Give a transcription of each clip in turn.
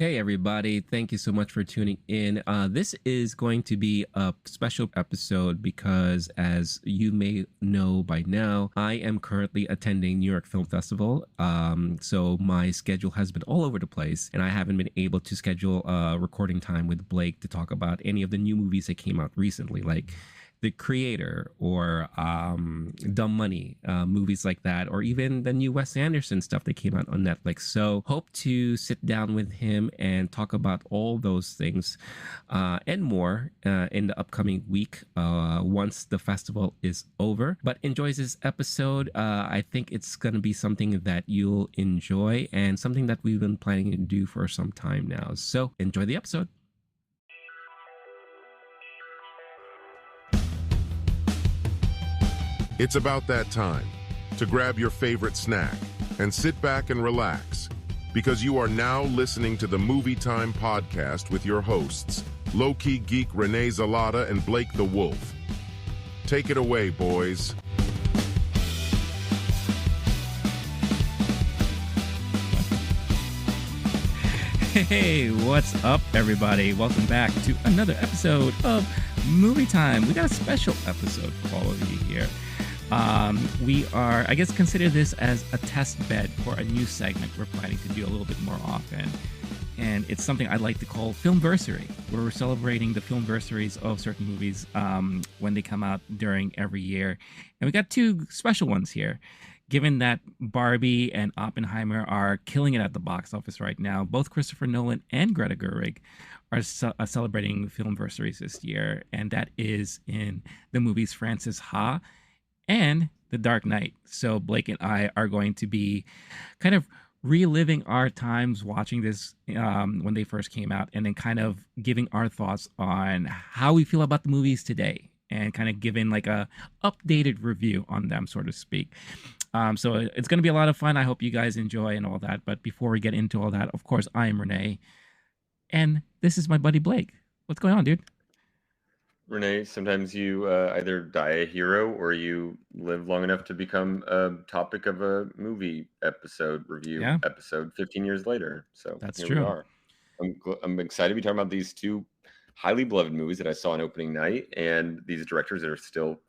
Hey, everybody. Thank you so much for tuning in. This is going to be a special episode because, as you may know by now, I am currently attending New York Film Festival. So my schedule has been all over the place, and I haven't been able to schedule a recording time with Blake to talk about any of the new movies that came out recently, like The Creator or Dumb Money, movies like that, or even the new Wes Anderson stuff that came out on Netflix. So hope to sit down with him and talk about all those things and more in the upcoming week once the festival is over. But enjoys this episode. I think it's going to be something that you'll enjoy and something that we've been planning to do for some time now. So enjoy the episode. It's about that time to grab your favorite snack and sit back and relax, because you are now listening to the MovieTime podcast with your hosts, Low-Key Geek Rene Zalata and Blake the Wolf. Take it away, boys. Hey, what's up, everybody? Welcome back to another episode of Movie Time. We got a special episode for all of you here. We are, I guess, consider this as a test bed for a new segment we're planning to do a little bit more often. And it's something I'd like to call FILMversary, where we're celebrating the FILMversaries of certain movies when they come out during every year. And we got two special ones here. Given that Barbie and Oppenheimer are killing it at the box office right now, both Christopher Nolan and Greta Gerwig are celebrating FILMversaries this year. And that is in the movies Frances Ha and The Dark Knight. So Blake and I are going to be kind of reliving our times watching this when they first came out, and then kind of giving our thoughts on how we feel about the movies today, and kind of giving like a updated review on them, so to speak. So it's going to be a lot of fun. I hope you guys enjoy and all that. But before we get into all that, of course, I am Rene, and this is my buddy Blake. What's going on, dude? Rene, sometimes you either die a hero or you live long enough to become a topic of a movie episode review episode 15 years later. So that's here true. We are. I'm excited to be talking about these two highly beloved movies that I saw on opening night, and these directors that are still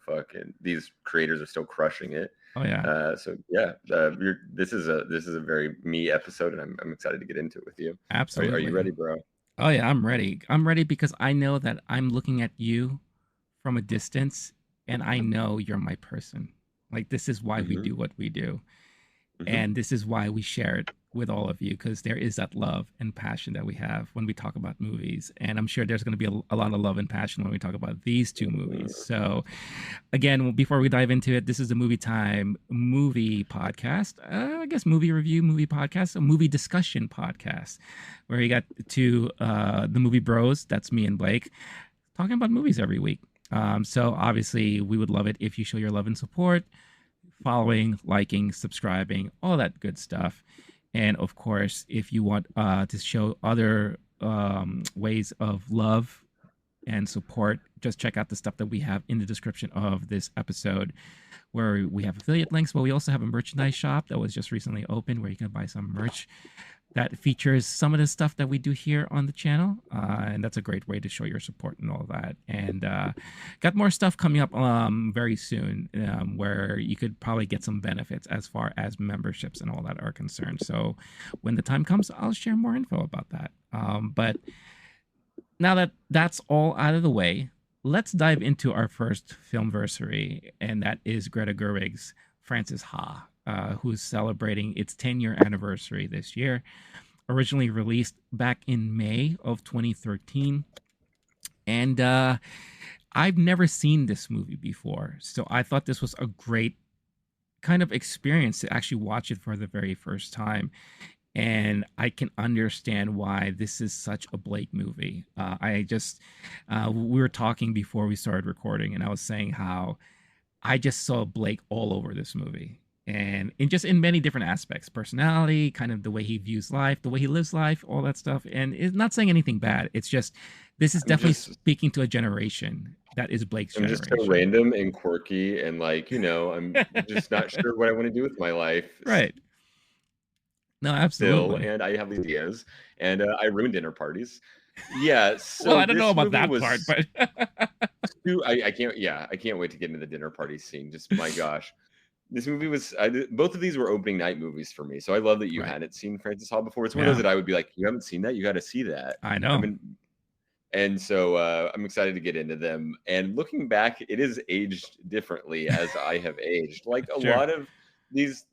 these creators are still crushing it. Oh yeah. This is a very me episode, and I'm excited to get into it with you. Absolutely. Are you ready, bro? Oh yeah, I'm ready. I'm ready because I know that I'm looking at you from a distance, and I know you're my person. Like, this is why we do what we do. And this is why we share it with all of you, because there is that love and passion that we have when we talk about movies. And I'm sure there's going to be a lot of love and passion when we talk about these two movies. So again, before we dive into it, this is a Movie Time movie podcast. I guess movie review, movie podcast, a movie discussion podcast, where you got the movie bros, that's me and Blake, talking about movies every week. So obviously we would love it if you show your love and support, following, liking, subscribing, all that good stuff. And of course, if you want to show other ways of love and support, just check out the stuff that we have in the description of this episode, where we have affiliate links, but we also have a merchandise shop that was just recently opened, where you can buy some merch that features some of the stuff that we do here on the channel. And that's a great way to show your support and all that. And got more stuff coming up very soon, where you could probably get some benefits as far as memberships and all that are concerned. So when the time comes, I'll share more info about that. But now that that's all out of the way, let's dive into our first FILMversary, and that is Greta Gerwig's Frances Ha, who's celebrating its 10-year anniversary this year. Originally released back in May of 2013. And I've never seen this movie before, so I thought this was a great kind of experience to actually watch it for the very first time. And I can understand why this is such a Blake movie. We were talking before we started recording, and I was saying how I just saw Blake all over this movie. And in many different aspects, personality, kind of the way he views life, the way he lives life, all that stuff. And it's not saying anything bad. It's just, this is definitely speaking to a generation that is Blake's generation. I'm just so random and quirky, and I'm just not sure what I want to do with my life. Right. No, Phil, absolutely. and I have these ideas, and I ruined dinner parties. Yeah, Well, so I don't know this about movie that part, was but I can't. Yeah, I can't wait to get into the dinner party scene. Just my gosh, this movie was. Both of these were opening night movies for me. So I love that you right. hadn't seen Francis Ha before. It's one of those Yeah, that I would be like, you haven't seen that, you got to see that. I I know. mean, and so I'm excited to get into them. And looking back, it is aged differently as I have aged. Like a Sure. lot of these,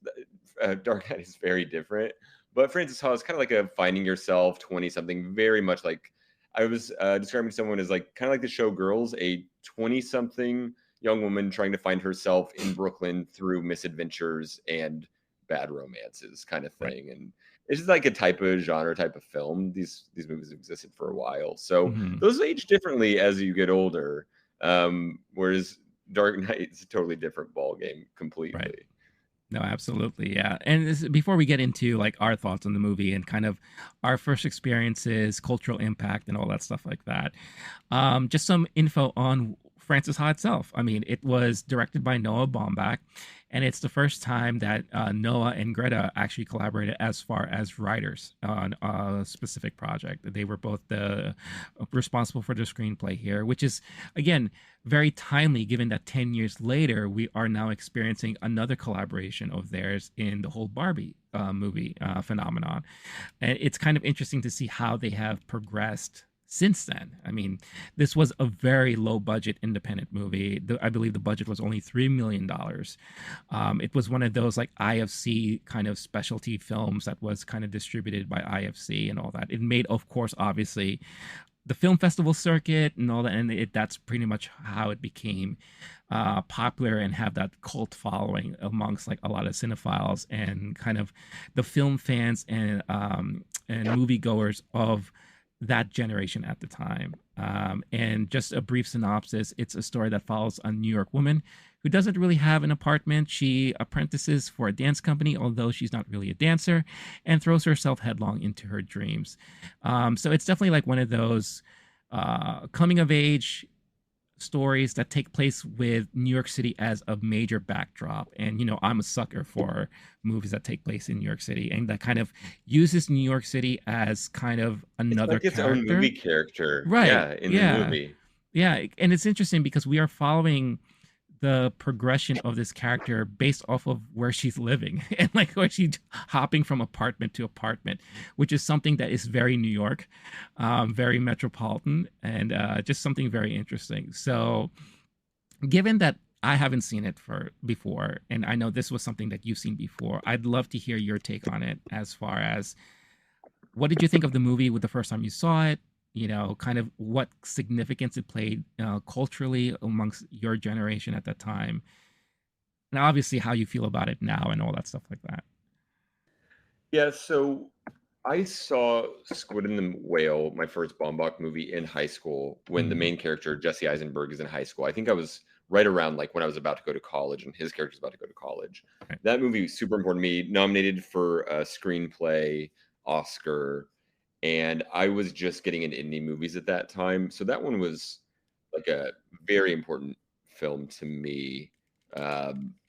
Dark Knight is very different. But Francis Ha is kind of like a finding yourself 20 something, very much like I was describing someone as like kind of like the show Girls, a 20 something young woman trying to find herself in Brooklyn through misadventures and bad romances kind of Right. thing. And it's just like a type of genre type of film. These movies have existed for a while. So Hmm. those age differently as you get older. Whereas Dark Knight is a totally different ball game Right. completely. No, absolutely. Yeah. And before we get into like our thoughts on the movie and kind of our first experiences, cultural impact, and all that stuff like that, just some info on Francis Ha itself. I mean, it was directed by Noah Baumbach, and it's the first time that Noah and Greta actually collaborated as far as writers on a specific project. They were both the responsible for the screenplay here, which is again very timely given that 10 years later we are now experiencing another collaboration of theirs in the whole Barbie movie phenomenon. And it's kind of interesting to see how they have progressed since then. I mean, this was a very low budget independent movie. I believe the budget was only $3 million. It was one of those like IFC kind of specialty films that was kind of distributed by IFC and all that. It made, of course, obviously, the film festival circuit and all that, and that's pretty much how it became popular and have that cult following amongst like a lot of cinephiles and kind of the film fans and moviegoers of that generation at the time. And just a brief synopsis, it's a story that follows a New York woman who doesn't really have an apartment. She apprentices for a dance company, although she's not really a dancer, and throws herself headlong into her dreams. So it's definitely like one of those coming of age stories that take place with New York City as a major backdrop. And, you know, I'm a sucker for movies that take place in New York City and that kind of uses New York City as kind of It's another like its own movie character. character. Right. Yeah, in the Yeah. movie. Yeah. And it's interesting because we are following the progression of this character based off of where she's living and like where she's hopping from apartment to apartment, which is something that is very New York, very metropolitan, and just something very interesting. So, given that I haven't seen it for before, and I know this was something that you've seen before, I'd love to hear your take on it as far as what did you think of the movie with the first time you saw it? You know, kind of what significance it played culturally amongst your generation at that time, and obviously how you feel about it now and all that stuff like that. Yeah, so I saw Squid and the Whale, my first Baumbach movie, in high school when the Mm, main character, Jesse Eisenberg, is in high school. I think I was right around like when I was about to go to college and his character's about to go to college. right. That movie was super important to me, nominated for a screenplay, Oscar, and I was just getting into indie movies at that time. So that one was like a very important film to me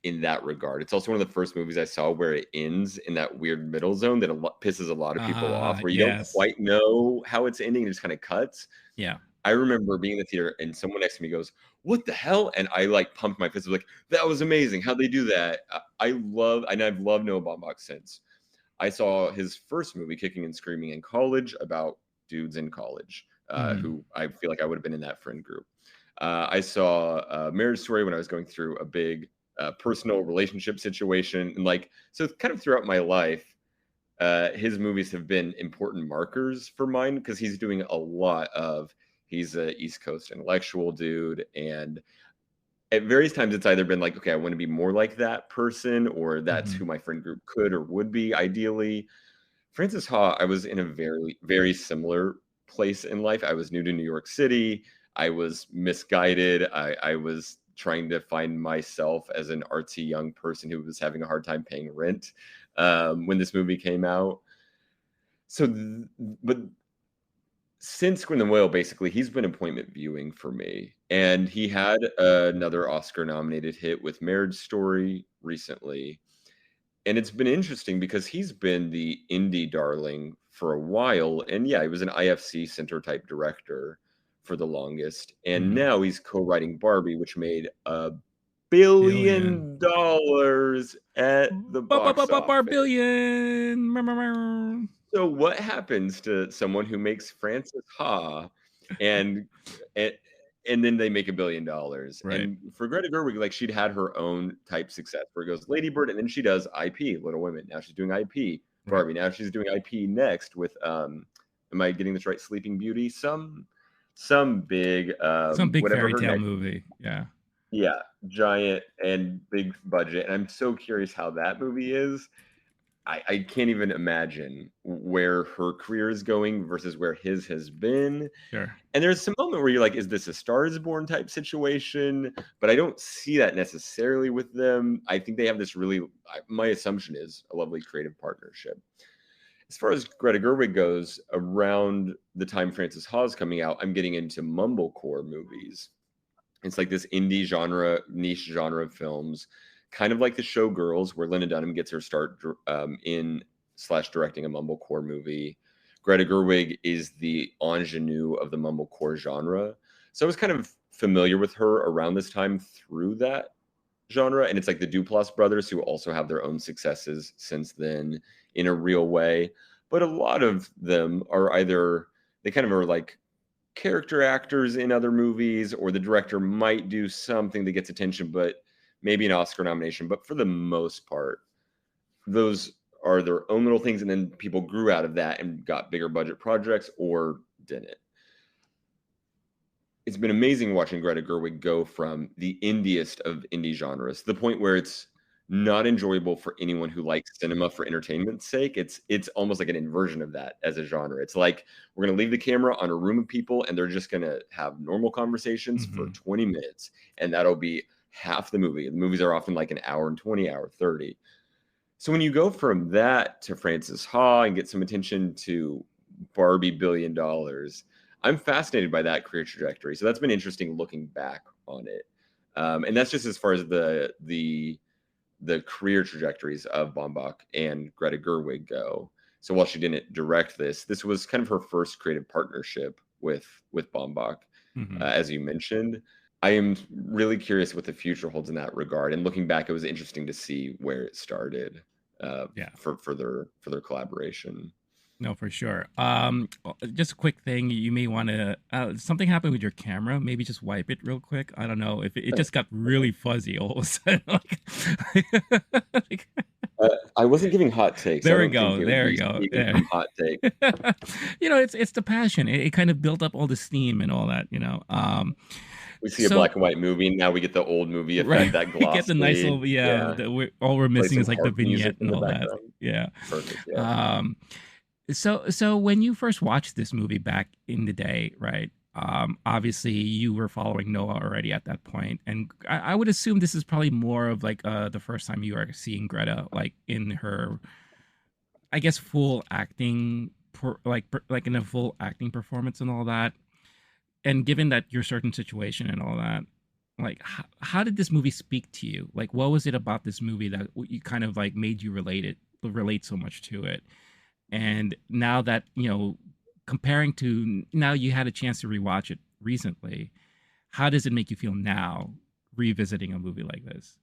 in that regard. It's also one of the first movies I saw where it ends in that weird middle zone that pisses a lot of people off, where you don't Yes. quite know how it's ending. It just kind of cuts. Yeah. I remember being in the theater and someone next to me goes, "What the hell?" And I like pumped my fist. I was like, "That was amazing! How'd they do that?" And I've loved Noah Baumbach since. I saw his first movie, Kicking and Screaming, in college about dudes in college Mm, who I feel like I would have been in that friend group. I saw Marriage Story when I was going through a big personal relationship situation, and like so, kind of throughout my life, his movies have been important markers for mine because he's doing a lot of. He's a East Coast intellectual dude, and at various times it's either been like, okay, I want to be more like that person, or that's mm-hmm. who my friend group could or would be ideally. Francis Ha, I was in a very, very similar place in life. I was new to New York City. I was misguided. I was trying to find myself as an artsy young person who was having a hard time paying rent when this movie came out. So, but since Squid and the Whale, basically, he's been appointment viewing for me. And he had another Oscar nominated hit with Marriage Story recently. And it's been interesting because he's been the indie darling for a while. And yeah, he was an IFC Center type director for the longest. And now he's co-writing Barbie, which made $1 billion at the box office. Billion. So what happens to someone who makes Frances Ha and then they make $1 billion? Right. And for Greta Gerwig, like she'd had her own type success where it goes Lady Bird, and then she does IP, Little Women. Now she's doing IP, Barbie. Right. Now she's doing IP next with am I getting this right? Sleeping Beauty, some big fairy tale movie. Yeah, giant and big budget. And I'm so curious how that movie is. I can't even imagine where her career is going versus where his has been. Sure. And there's some moment where you're like, is this a Star is Born type situation? But I don't see that necessarily with them. I think they have this really, my assumption is, a lovely creative partnership. As far as Greta Gerwig goes, around the time Frances Ha is coming out, I'm getting into mumblecore movies. It's like this indie genre, niche genre of films, kind of like the show Girls, where Lena Dunham gets her start in/directing a mumblecore movie. Greta Gerwig is the ingenue of the mumblecore genre. So I was kind of familiar with her around this time through that genre. And it's like the Duplass brothers, who also have their own successes since then in a real way. But a lot of them are either, they kind of are like character actors in other movies, or the director might do something that gets attention, but maybe an Oscar nomination. But for the most part, those are their own little things. And then people grew out of that and got bigger budget projects or didn't. It's been amazing watching Greta Gerwig go from the indiest of indie genres to the point where it's not enjoyable for anyone who likes cinema for entertainment's sake. It's almost like an inversion of that as a genre. It's like we're going to leave the camera on a room of people and they're just going to have normal conversations for 20 minutes. And that'll be half the movie. The movies are often like an hour and 20, hour 30. So when you go from that to Frances Ha and get some attention to Barbie $1 billion, I'm fascinated by that career trajectory. So that's been interesting looking back on it. And that's just as far as the career trajectories of Baumbach and Greta Gerwig go. So while she didn't direct this was kind of her first creative partnership with Baumbach, as you mentioned. I am really curious what the future holds in that regard. And looking back, it was interesting to see where it started for their collaboration. No, for sure. Just a quick thing. You may want to, something happened with your camera. Maybe just wipe it real quick. I don't know if it just got really fuzzy all of a sudden. I wasn't giving hot takes. There we go. Yeah. Hot take. It's the passion. It kind of built up all the steam and all that, We see a black and white movie, and now we get the old movie effect, right. That glossy. We get the nice little, all we're missing is like the vignette and all that. Yeah. Perfect. Yeah. So when you first watched this movie back in the day, right? Obviously you were following Noah already at that point, and I would assume this is probably more of like the first time you are seeing Greta like in her, I guess, full acting, like in a full acting performance and all that. And given that your certain situation and all that, like how did this movie speak to you? Like what was it about this movie that you kind of like made you relate so much to it? And now that, comparing to now you had a chance to rewatch it recently, how does it make you feel now revisiting a movie like this?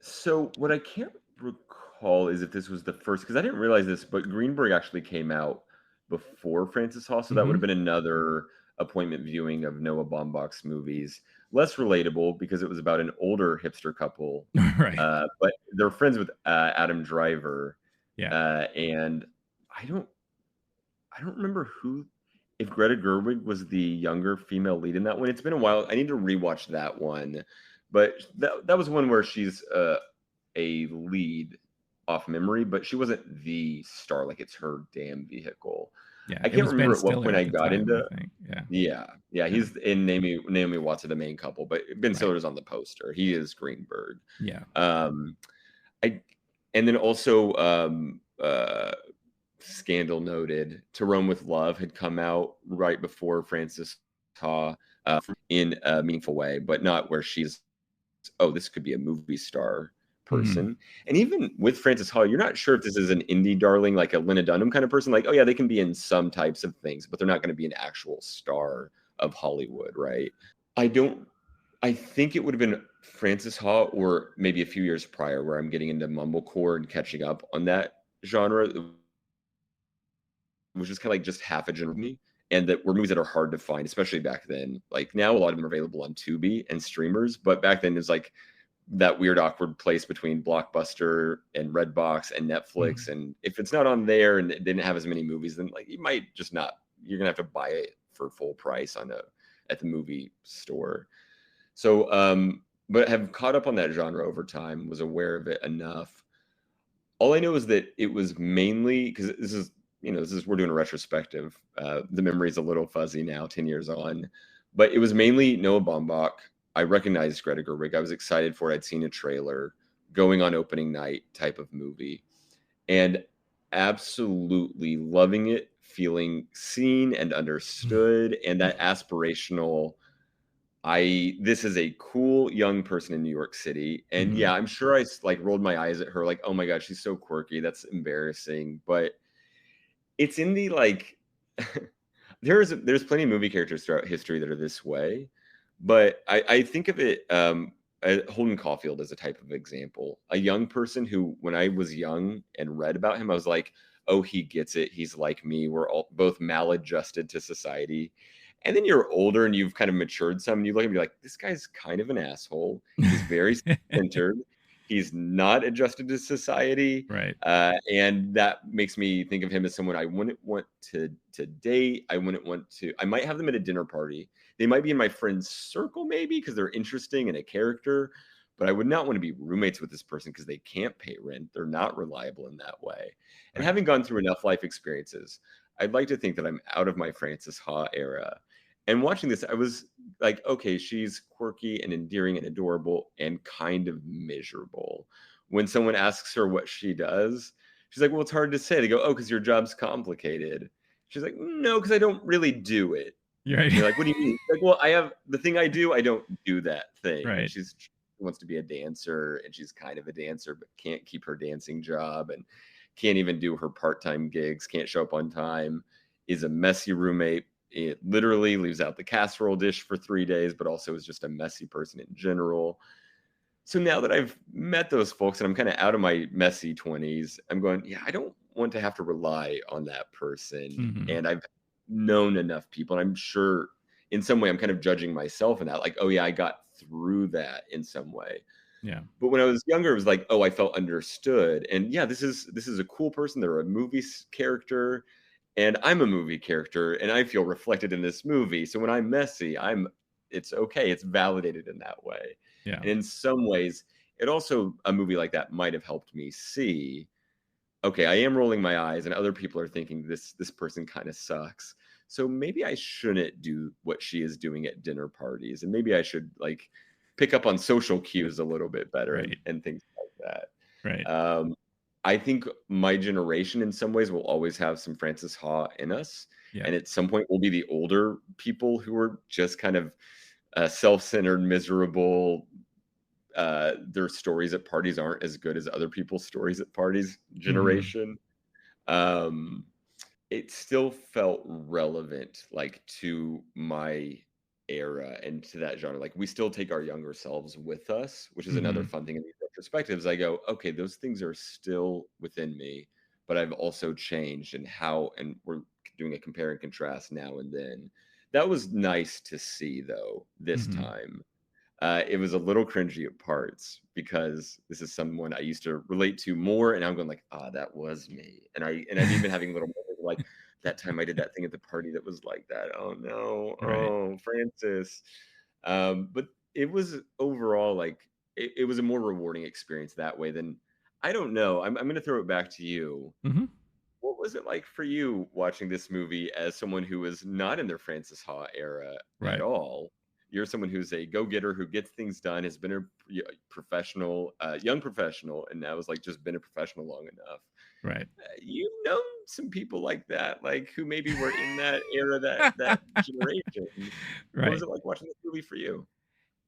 So what I can't recall is if this was the first, because I didn't realize this, but Greenberg actually came out before Frances Ha, so that would have been another appointment viewing of Noah Baumbach's movies. Less relatable because it was about an older hipster couple, right? But they're friends with Adam Driver. Yeah. And I don't remember if Greta Gerwig was the younger female lead in that one. It's been a while. I need to rewatch that one. But that was one where she's a lead off memory, but she wasn't the star. Like it's her damn vehicle. Yeah, I can't remember at what point I got into. Yeah. He's in Naomi Watts are the main couple, but Ben Stiller's on the poster. He is Greenberg. Yeah. And then also, scandal noted, To Rome with Love had come out right before Frances Ha in a meaningful way, but not where she's, this could be a movie star person. And even with Frances Ha, you're not sure if this is an indie darling, like a Lena Dunham kind of person. Like, oh yeah, they can be in some types of things, but they're not going to be an actual star of Hollywood, right? I think it would have been Frances Ha or maybe a few years prior where I'm getting into mumblecore and catching up on that genre, which is kind of like just half a genre of me. And that were movies that are hard to find, especially back then. Like now, a lot of them are available on Tubi and streamers, but back then it was like that weird, awkward place between Blockbuster and Redbox and Netflix. And if it's not on there and it didn't have as many movies, then like you might just not. You're gonna have to buy it for full price at the movie store. So, but have caught up on that genre over time. Was aware of it enough. All I know is that it was mainly because this is we're doing a retrospective. The memory's a little fuzzy now, 10 years on, but it was mainly Noah Baumbach. I recognized Greta Gerwig. I was excited for it. I'd seen a trailer, going on opening night type of movie, and absolutely loving it, feeling seen and understood, and that aspirational. This is a cool young person in New York City, and yeah, I'm sure I like rolled my eyes at her, like, oh my god, she's so quirky. That's embarrassing, but it's in the like. there's plenty of movie characters throughout history that are this way, but I think of it. Holden Caulfield as a type of example, a young person who, when I was young and read about him, I was like, oh, he gets it. He's like me. We're all both maladjusted to society. And then you're older and you've kind of matured some, and you look and be like, this guy's kind of an asshole. He's very centered. He's not adjusted to society. Right. And that makes me think of him as someone I wouldn't want to date. I might have them at a dinner party. They might be in my friend's circle, maybe, because they're interesting and a character. But I would not want to be roommates with this person because they can't pay rent. They're not reliable in that way. And having gone through enough life experiences, I'd like to think that I'm out of my Frances Ha era. And watching this, I was like, okay, she's quirky and endearing and adorable and kind of miserable. When someone asks her what she does, she's like, well, it's hard to say. They go, oh, because your job's complicated. She's like, no, because I don't really do it. Right. You're like, what do you mean? Like, well, I have the thing I do. I don't do that thing. Right. She wants to be a dancer, and she's kind of a dancer, but can't keep her dancing job and can't even do her part-time gigs, can't show up on time, is a messy roommate. It literally leaves out the casserole dish for 3 days, but also is just a messy person in general. So now that I've met those folks and I'm kind of out of my messy 20s, I'm going, yeah, I don't want to have to rely on that person. And I've known enough people, and I'm sure in some way I'm kind of judging myself in that, like, oh yeah, I got through that in some way. Yeah. But when I was younger, it was like, oh, I felt understood. And yeah, this is a cool person. They're a movie character, and I'm a movie character, and I feel reflected in this movie. So when I'm messy, it's okay. It's validated in that way. Yeah. And in some ways, it also, a movie like that might have helped me see, okay, I am rolling my eyes, and other people are thinking this person kind of sucks. So maybe I shouldn't do what she is doing at dinner parties, and maybe I should like pick up on social cues a little bit better, and things like that. Right. I think my generation in some ways will always have some Frances Ha in us. Yeah. And at some point we'll be the older people who are just kind of self-centered, miserable. Their stories at parties aren't as good as other people's stories at parties generation. It still felt relevant, like, to my era and to that genre. Like, we still take our younger selves with us, which is another fun thing in these retrospectives. I go, okay, those things are still within me, but I've also changed, and we're doing a compare and contrast now and then. That was nice to see, though, this time. It was a little cringy at parts because this is someone I used to relate to more, and I'm going like, that was me. And I'm even having little moments like, that time I did that thing at the party that was like that. Oh no, oh Frances. But it was overall like it was a more rewarding experience that way than, I don't know. I'm going to throw it back to you. What was it like for you watching this movie as someone who was not in their Frances Ha era at all? You're someone who's a go-getter who gets things done, has been a professional, young professional, and now has like just been a professional long enough. Right. You've known some people like that, like who maybe were in that era, that generation. What was it like watching this movie for you?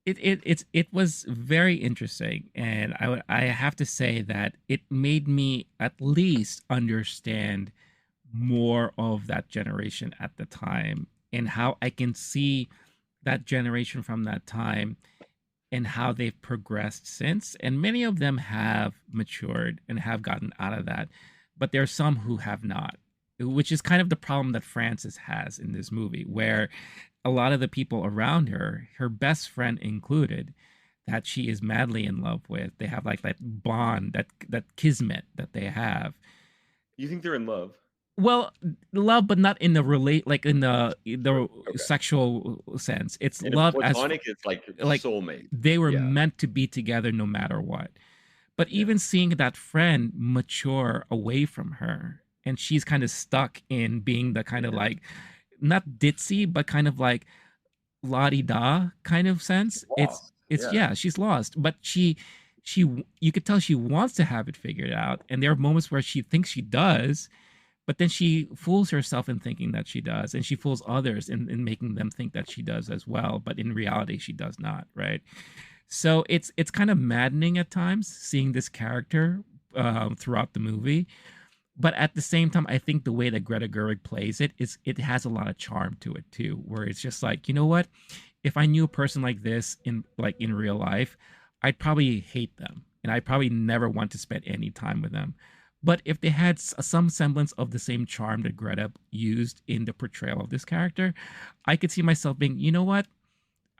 It was very interesting, and I have to say that it made me at least understand more of that generation at the time, and how I can see that generation from that time and how they've progressed since. And many of them have matured and have gotten out of that, but there are some who have not, which is kind of the problem that Frances has in this movie, where a lot of the people around her, her best friend included, that she is madly in love with, they have like that bond, that kismet that they have. You think they're in love? Well, love, but not in the like in the sexual sense. It's in love platonic, it's like soulmate. They were meant to be together no matter what. But even seeing that friend mature away from her, and she's kind of stuck in being the kind of like, not ditzy, but kind of like la-di-da kind of sense. It's she's lost, but she you could tell she wants to have it figured out, and there are moments where she thinks she does, but then she fools herself in thinking that she does, and she fools others in making them think that she does as well, but in reality she does not, right? So it's kind of maddening at times seeing this character throughout the movie, but at the same time, I think the way that Greta Gerwig plays it has a lot of charm to it too, where it's just like, you know what, if I knew a person like this in real life, I'd probably hate them, and I probably never want to spend any time with them. But if they had some semblance of the same charm that Greta used in the portrayal of this character, I could see myself being, you know what?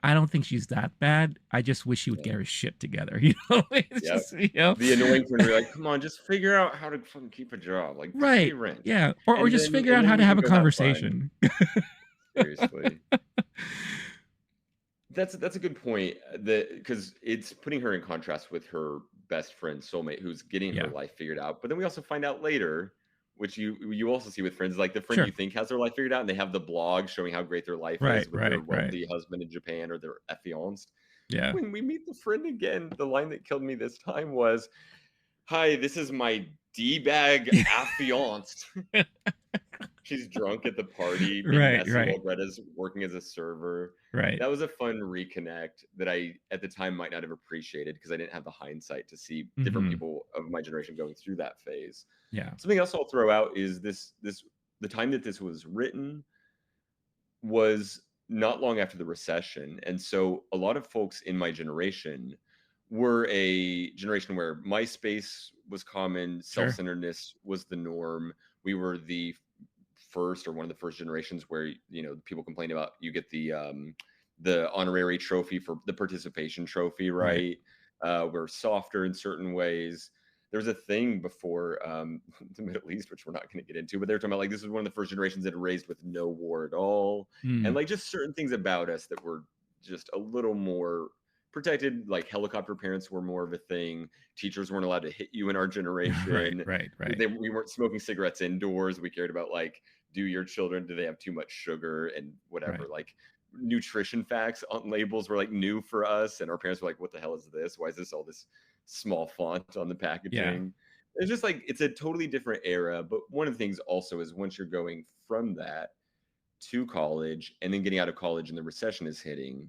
I don't think she's that bad. I just wish she would get her shit together. It's just, the annoying friend, you're like, come on, just figure out how to fucking keep a job. Like, right. pay rent. Yeah. Or just figure out how to have a conversation. Seriously. That's a good point, because it's putting her in contrast with her best friend soulmate who's getting her life figured out. But then we also find out later, which you also see with friends, like the friend you think has their life figured out, and they have the blog showing how great their life is with their wealthy husband in Japan, or their affianced. Yeah. When we meet the friend again, the line that killed me this time was, "Hi, this is my D-bag affianced." She's drunk at the party, being messy while Greta's working as a server. Right. That was a fun reconnect that I, at the time, might not have appreciated because I didn't have the hindsight to see different people of my generation going through that phase. Yeah. Something else I'll throw out is the time that this was written was not long after the recession. And so a lot of folks in my generation were a generation where MySpace was common, self-centeredness was the norm. We were the first, or one of the first generations where, people complain about, you get the honorary trophy for the participation trophy, right? We're softer in certain ways. There was a thing before the Middle East, which we're not going to get into, but they're talking about like, this is one of the first generations that raised with no war at all. And like just certain things about us that were just a little more protected, like helicopter parents were more of a thing. Teachers weren't allowed to hit you in our generation. Right. We weren't smoking cigarettes indoors. We cared about like, do your children, do they have too much sugar and whatever, like nutrition facts on labels were like new for us. And our parents were like, what the hell is this? Why is this all this small font on the packaging? It's just like, it's a totally different era. But one of the things also is, once you're going from that to college and then getting out of college and the recession is hitting,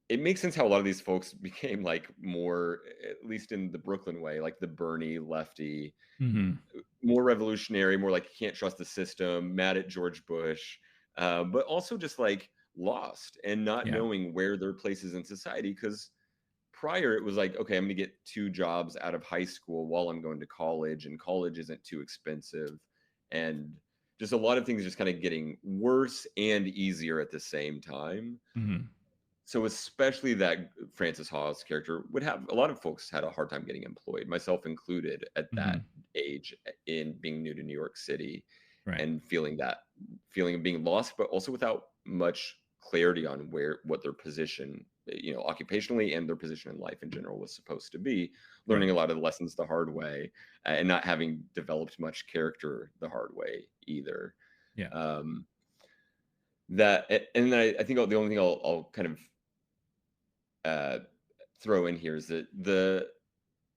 it makes sense how a lot of these folks became like more, at least in the Brooklyn way, like the Bernie lefty, more revolutionary, more like you can't trust the system, mad at George Bush, but also just like lost and not knowing where their place is in society. Because prior it was like, okay, I'm going to get 2 jobs out of high school while I'm going to college, and college isn't too expensive. And just a lot of things just kind of getting worse and easier at the same time. So especially that Frances Ha's character would have, a lot of folks had a hard time getting employed, myself included, at that age, in being new to New York City, and feeling of being lost, but also without much clarity on what their position, occupationally, and their position in life in general was supposed to be, learning a lot of the lessons the hard way, and not having developed much character the hard way either. That, and then I think the only thing I'll kind of throw in here is that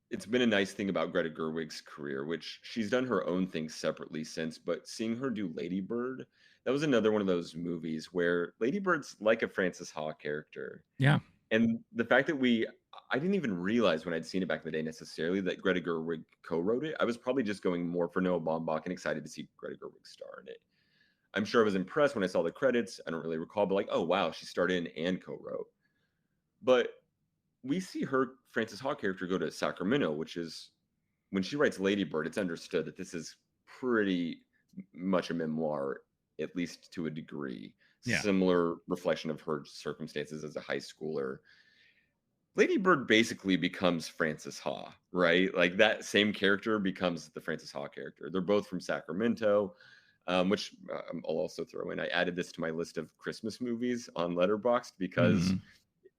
it's been a nice thing about Greta Gerwig's career, which she's done her own thing separately since, but seeing her do Lady Bird, that was another one of those movies where Lady Bird's like a Frances Ha character. And the fact that I didn't even realize when I'd seen it back in the day necessarily that Greta Gerwig co-wrote it. I was probably just going more for Noah Baumbach and excited to see Greta Gerwig star in it. I'm sure I was impressed when I saw the credits. I don't really recall, but like, oh wow, she starred in and co-wrote. But we see her Frances Ha character go to Sacramento, which is when she writes Lady Bird, it's understood that this is pretty much a memoir, at least to a degree. Yeah. Similar reflection of her circumstances as a high schooler. Lady Bird basically becomes Frances Ha, right? Like that same character becomes the Frances Ha character. They're both from Sacramento, which I'll also throw in. I added this to my list of Christmas movies on Letterboxd because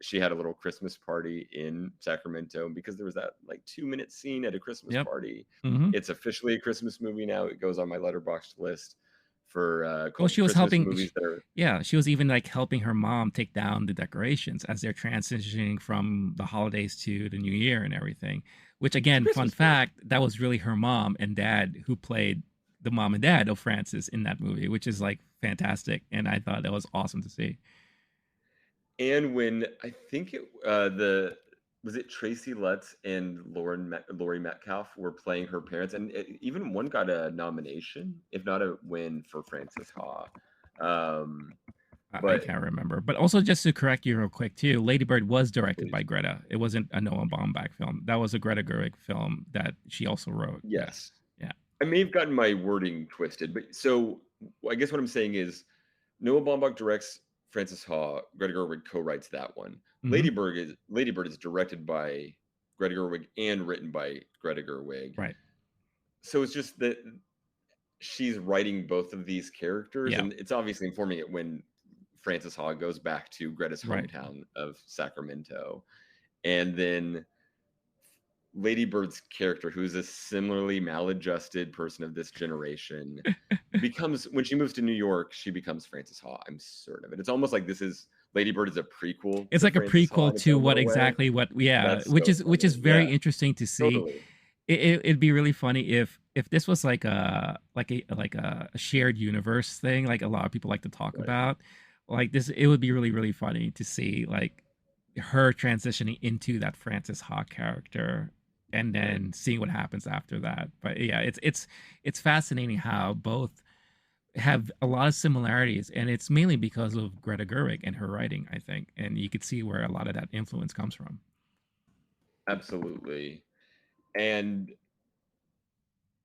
she had a little Christmas party in Sacramento, and because there was that like 2-minute scene at a Christmas party. It's officially a Christmas movie now. It goes on my Letterboxd list for well, she was Christmas helping movies that are... yeah, she was even like helping her mom take down the decorations as they're transitioning from the holidays to the new year and everything, which again, fun fact, that was really her mom and dad who played the mom and dad of Frances in that movie, which is like fantastic, and I thought that was awesome to see. And when I think it was it Tracy Letts and Laurie Metcalf were playing her parents, and even one got a nomination, if not a win, for Frances Ha. I can't remember. But also, just to correct you real quick too, Lady Bird was directed by Greta. It wasn't a Noah Baumbach film. That was a Greta Gerwig film that she also wrote. Yes. Yeah. I may have gotten my wording twisted, but so I guess what I'm saying is Noah Baumbach directs Frances Ha, Greta Gerwig co-writes that one. Lady Bird is directed by Greta Gerwig and written by Greta Gerwig. Right. So it's just that she's writing both of these characters, and it's obviously informing it when Frances Ha goes back to Greta's hometown of Sacramento. And then Lady Bird's character, who's a similarly maladjusted person of this generation, becomes, when she moves to New York, she becomes Frances Ha. I'm certain of it. It's almost like Lady Bird is a prequel. It's like a prequel to what exactly what, which is very interesting to see. Totally. It'd be really funny if this was like a shared universe thing, like a lot of people like to talk about. Like this, it would be really, really funny to see like her transitioning into that Frances Ha character and then seeing what happens after that. But yeah, it's fascinating how both have a lot of similarities, and it's mainly because of Greta Gerwig and her writing, I think, and you could see where a lot of that influence comes from. Absolutely. And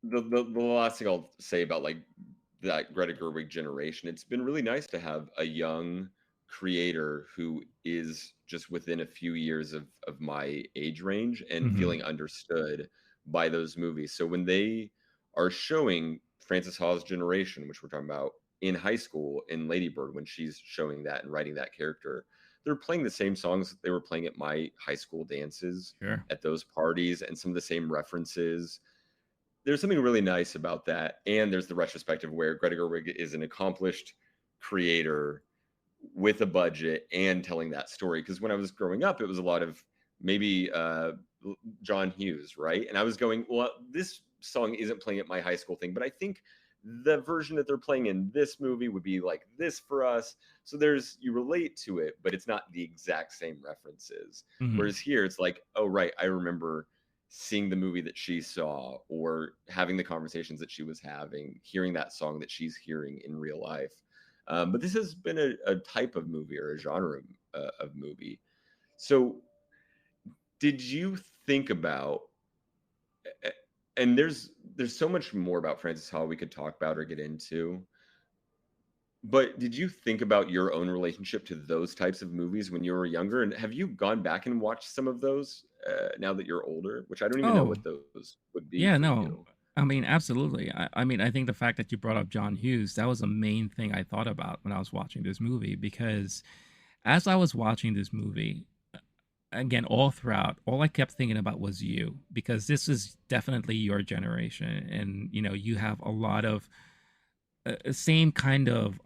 the last thing I'll say about like that Greta Gerwig generation, it's been really nice to have a young creator who is just within a few years of my age range and feeling understood by those movies. So when they are showing Frances Ha's generation, which we're talking about, in high school in Lady Bird, when she's showing that and writing that character, they're playing the same songs that they were playing at my high school dances, at those parties, and some of the same references. There's something really nice about that. And there's the retrospective where Greta Gerwig is an accomplished creator with a budget and telling that story. Because when I was growing up, it was a lot of maybe John Hughes, right? And I was going, well, this song isn't playing at my high school thing, but I think the version that they're playing in this movie would be like this for us. So you relate to it, but it's not the exact same references. Whereas here it's like, oh, right, I remember seeing the movie that she saw, or having the conversations that she was having, hearing that song that she's hearing in real life. But this has been a type of movie, or a genre of movie. So did you think about, and there's so much more about Frances Ha we could talk about or get into, but did you think about your own relationship to those types of movies when you were younger? And have you gone back and watched some of those now that you're older, which I don't even know what those would be? Yeah, no. You. I mean, absolutely. I mean, I think the fact that you brought up John Hughes, that was the main thing I thought about when I was watching this movie, because as I was watching this movie, again, all throughout, all I kept thinking about was you, because this is definitely your generation. And, you know, you have a lot of same kind of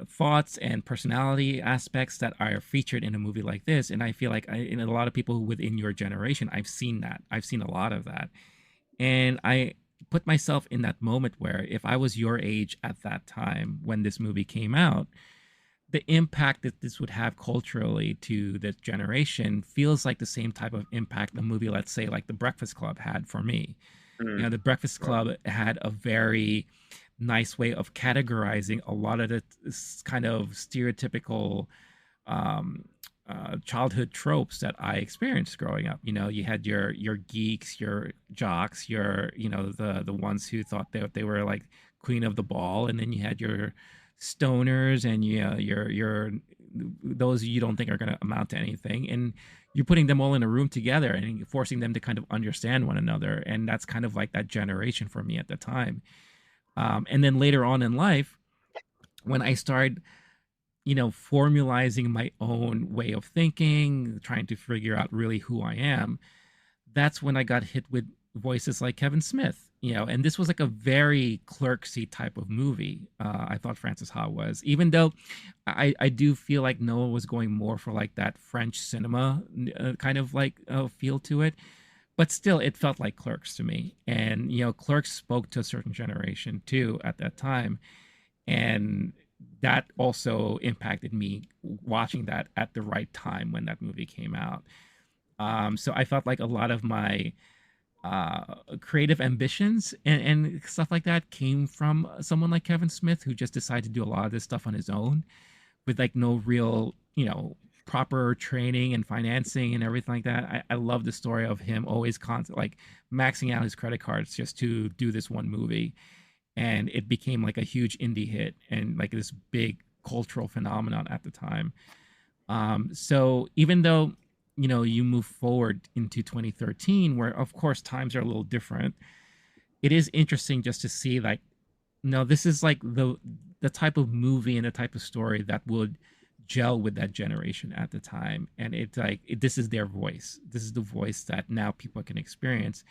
thoughts and personality aspects that are featured in a movie like this. And I feel like in a lot of people within your generation, I've seen that. I've seen a lot of that. And I put myself in that moment where if I was your age at that time when this movie came out, the impact that this would have culturally to this generation feels like the same type of impact a movie, let's say, like The Breakfast Club had for me. You know, The Breakfast Club had a very nice way of categorizing a lot of the kind of stereotypical um, childhood tropes that I experienced growing up. You know, you had your geeks, your jocks, your, you know, the ones who thought that they were like queen of the ball, and then you had your stoners and your those you don't think are going to amount to anything, and you're putting them all in a room together and forcing them to kind of understand one another. And that's kind of like that generation for me at the time. And then later on in life, when I started, you know, formalizing my own way of thinking, trying to figure out really who I am, that's when I got hit with voices like Kevin Smith, you know, and this was like a very Clerksy type of movie. I thought Francis Ha was, even though I do feel like Noah was going more for like that French cinema kind of like feel to it, but still it felt like Clerks to me. And, you know, Clerks spoke to a certain generation too at that time. And that also impacted me watching that at the right time when that movie came out. So I felt like a lot of my creative ambitions and stuff like that came from someone like Kevin Smith, who just decided to do a lot of this stuff on his own with like no real, you know, proper training and financing and everything like that. I love the story of him always like maxing out his credit cards just to do this one movie. And it became like a huge indie hit and like this big cultural phenomenon at the time. So even though, you know, you move forward into 2013, where of course times are a little different, it is interesting just to see like, no, this is like the type of movie and the type of story that would gel with that generation at the time. And it's like this is their voice. This is the voice that now people can experience,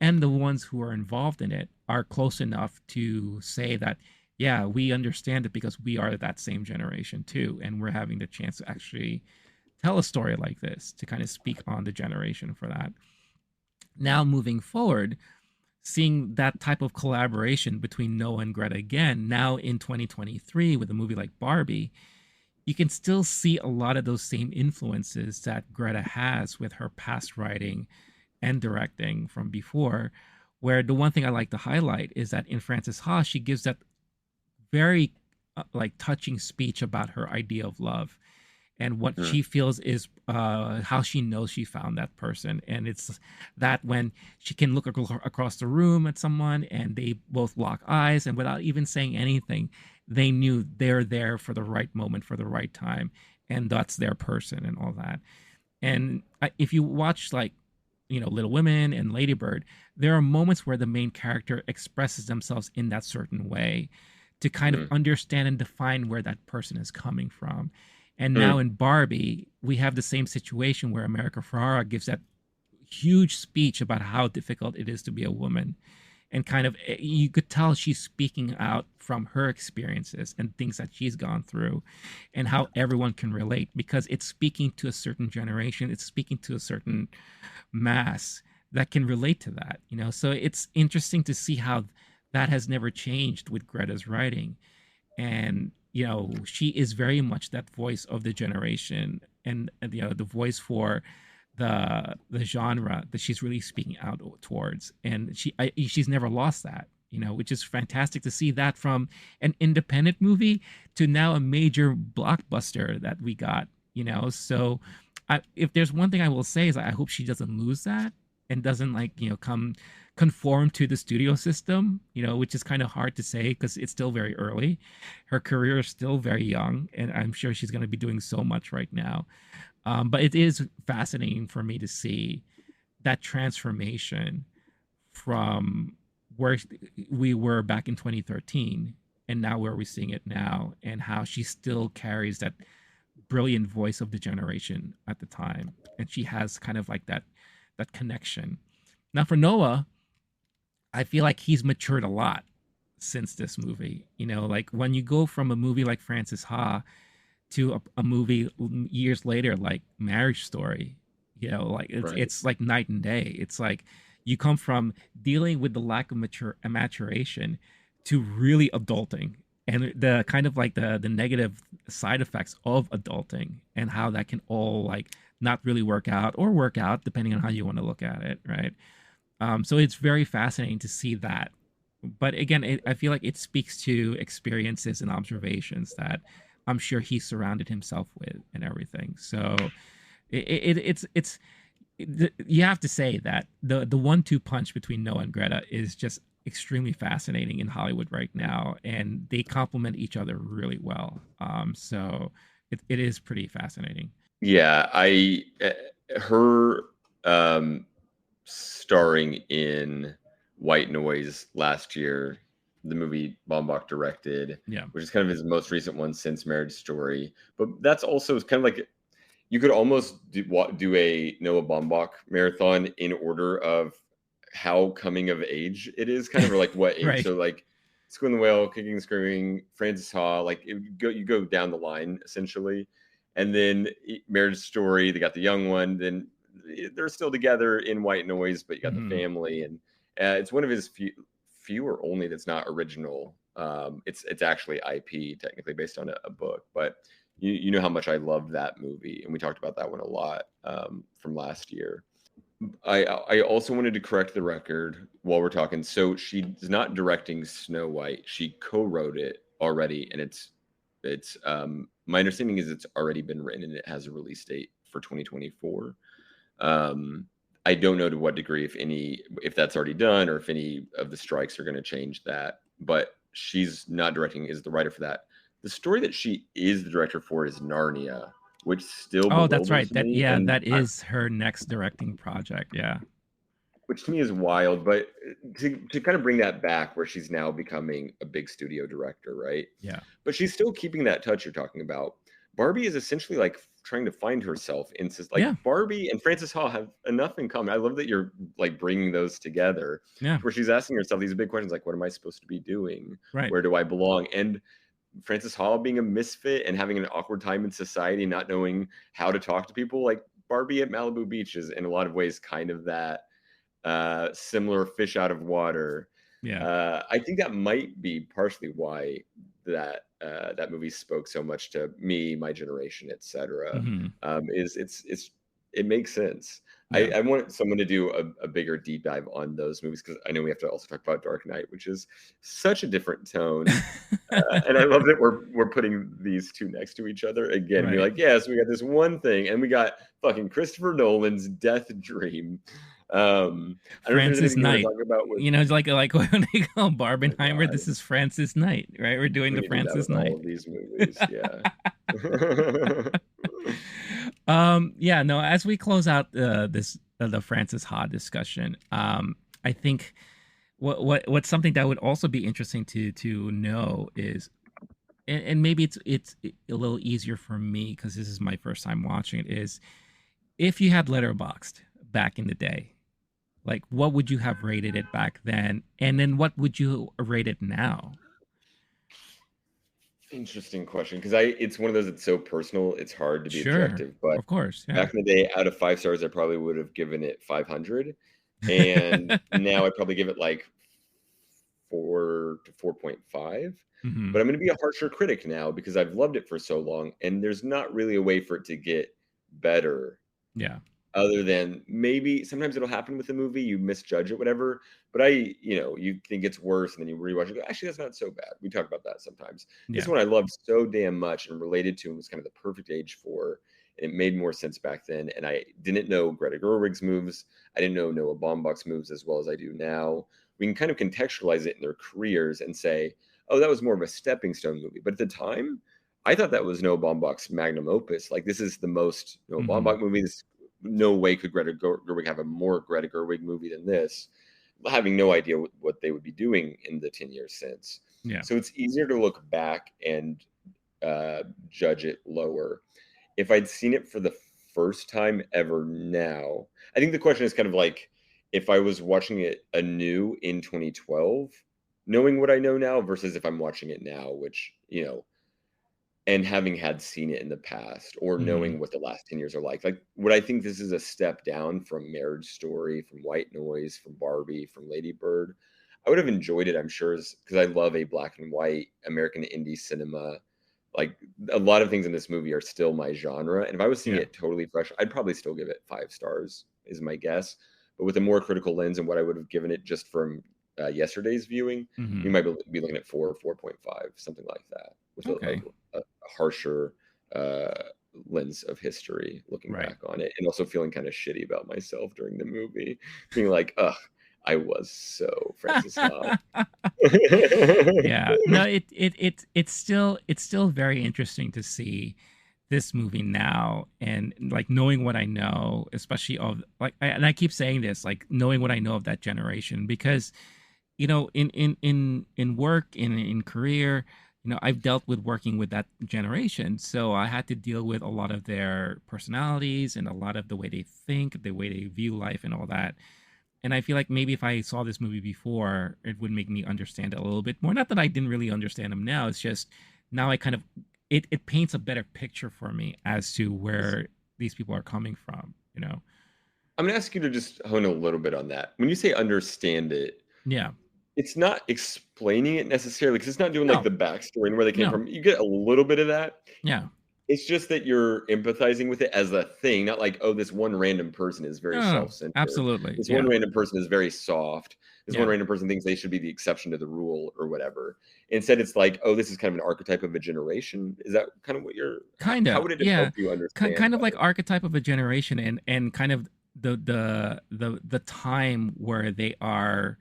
and the ones who are involved in it are close enough to say that, yeah, we understand it because we are that same generation too, and we're having the chance to actually tell a story like this to kind of speak on the generation for that. Now moving forward, seeing that type of collaboration between Noah and Greta again now in 2023 with a movie like Barbie, you can still see a lot of those same influences that Greta has with her past writing and directing from before. Where the one thing I like to highlight is that in Frances Ha, she gives that very like touching speech about her idea of love and what she feels is how she knows she found that person. And it's that when she can look across the room at someone and they both lock eyes, and without even saying anything, they knew they're there for the right moment, for the right time, and that's their person and all that. And if you watch like, you know, Little Women and Lady Bird, there are moments where the main character expresses themselves in that certain way to kind of understand and define where that person is coming from. And now in Barbie, we have the same situation where America Ferrara gives that huge speech about how difficult it is to be a woman. And kind of, you could tell she's speaking out from her experiences and things that she's gone through and how everyone can relate, because it's speaking to a certain generation. It's speaking to a certain mass that can relate to that, you know? So it's interesting to see how that has never changed with Greta's writing. And, you know, she is very much that voice of the generation and you know, the voice for the genre that she's really speaking out towards. And she's never lost that, you know, which is fantastic to see that from an independent movie to now a major blockbuster that we got, you know? So if there's one thing I will say is I hope she doesn't lose that and doesn't like, you know, conform to the studio system, you know, which is kind of hard to say because it's still very early. Her career is still very young, and I'm sure she's going to be doing so much right now. But it is fascinating for me to see that transformation from where we were back in 2013 and now where we're seeing it now, and how she still carries that brilliant voice of the generation at the time. And she has kind of like that connection. Now for Noah, I feel like he's matured a lot since this movie. You know, like when you go from a movie like Frances Ha to a movie years later like Marriage Story, you know, like it's like night and day. It's like you come from dealing with the lack of maturation to really adulting, and the kind of like the negative side effects of adulting and how that can all like not really work out or work out depending on how you want to look at it, right? So it's very fascinating to see that. But again, I feel like it speaks to experiences and observations that I'm sure he surrounded himself with and everything. So it's you have to say that the 1-2 punch between Noah and Greta is just extremely fascinating in Hollywood right now, and they complement each other really well. So it is pretty fascinating. Yeah, her starring in White Noise last year, the movie Baumbach directed, which is kind of his most recent one since Marriage Story. But that's also kind of like, you could almost do a Noah Baumbach marathon in order of how coming of age it is, kind of, or like what age. Right. So like Squid and the Whale, Kicking and Screaming, Frances Ha, like you go down the line essentially. And then Marriage Story, they got the young one, then they're still together in White Noise, but you got the family, and it's one of his few or only that's not original. It's actually IP, technically based on a book, but you know how much I love that movie, and we talked about that one a lot from last year. I also wanted to correct the record while we're talking. So she's not directing Snow White; she co-wrote it already, and it's my understanding is it's already been written and it has a release date for 2024. I don't know to what degree, if that's already done, or if any of the strikes are going to change that. But she's not directing; is the writer for that. The story that she is the director for is Narnia, which still that's right. That me, is her next directing project. Yeah, which to me is wild. But to kind of bring that back, where she's now becoming a big studio director, right? Yeah. But she's still keeping that touch you're talking about. Barbie is essentially like trying to find herself in Barbie and Frances Ha have enough in common. I love that you're like bringing those together. Yeah. Where she's asking herself these big questions like, what am I supposed to be doing? Right. Where do I belong? And Frances Ha being a misfit and having an awkward time in society, not knowing how to talk to people, like Barbie at Malibu Beach is in a lot of ways kind of that similar fish out of water. Yeah. I think that might be partially why that movie spoke so much to me, my generation, etc. It makes sense. Yeah. I want someone to do a bigger deep dive on those movies, because I know we have to also talk about Dark Knight, which is such a different tone. And I love that we're putting these two next to each other again. Right. We're like, yes, we got this one thing, and we got fucking Christopher Nolan's Death Dream. Francis Knight, like when they call Barbenheimer, this is Francis Knight, right? We're doing the Francis Knight. All of these movies, yeah. Yeah, no, as we close out the Frances Ha discussion, I think what's something that would also be interesting to know is, and maybe it's a little easier for me because this is my first time watching it, is if you had Letterboxd back in the day, like what would you have rated it back then, and then what would you rate it now? Interesting question, because it's one of those that's so personal, it's hard to be objective. But of course, back in the day, out of 5 stars, I probably would have given it 500, and now I'd probably give it like 4 to 4.5. But I'm going to be a harsher critic now because I've loved it for so long, and there's not really a way for it to get better. Yeah. Other than maybe sometimes it'll happen with a movie, you misjudge it, whatever. But you think it's worse, and then you rewatch it. Go, actually, that's not so bad. We talk about that sometimes. This one I loved so damn much and related to, and was kind of the perfect age for. And it made more sense back then. And I didn't know Greta Gerwig's moves. I didn't know Noah Baumbach's moves as well as I do now. We can kind of contextualize it in their careers and say, oh, that was more of a stepping stone movie. But at the time, I thought that was Noah Baumbach's magnum opus. Like, this is the most Noah Baumbach movie. No way could Greta Gerwig have a more Greta Gerwig movie than this, having no idea what they would be doing in the 10 years since. Yeah. So it's easier to look back and judge it lower. If I'd seen it for the first time ever now, I think the question is kind of like, if I was watching it anew in 2012, knowing what I know now, versus if I'm watching it now, which, and having had seen it in the past, or knowing what the last 10 years are like. Like, would I think this is a step down from Marriage Story, from White Noise, from Barbie, from Lady Bird? I would have enjoyed it, I'm sure, because I love a black and white American indie cinema like a lot of things in this movie are still my genre. And if I was seeing it totally fresh, I'd probably still give it 5 stars, is my guess. But with a more critical lens and what I would have given it just from yesterday's viewing, we might be looking at 4, 4.5, something like that, with a harsher lens of history looking back on it, and also feeling kind of shitty about myself during the movie, being like, ugh, I was so Francis Ha. Yeah, no, it's still very interesting to see this movie now, and like knowing what I know, especially of like, and I keep saying this, like knowing what I know of that generation, because you know, in work, in career, you know, I've dealt with working with that generation, so I had to deal with a lot of their personalities and a lot of the way they think, the way they view life, and all that. And I feel like maybe if I saw this movie before, it would make me understand it a little bit more. Not that I didn't really understand them now. It's just now I kind of it paints a better picture for me as to where these people are coming from. You know, I'm gonna ask you to just hone a little bit on that. When you say understand it, it's not explaining it necessarily, because it's not doing like the backstory and where they came from. You get a little bit of that. It's just that you're empathizing with it as a thing, not like, oh, this one random person is very self-centered. Absolutely. This one random person is very soft. This one random person thinks they should be the exception to the rule or whatever. Instead, it's like, oh, this is kind of an archetype of a generation. Is that kind of what you're... Kind of, how would it help you understand? Kind of like archetype of a generation, and kind of the time where they are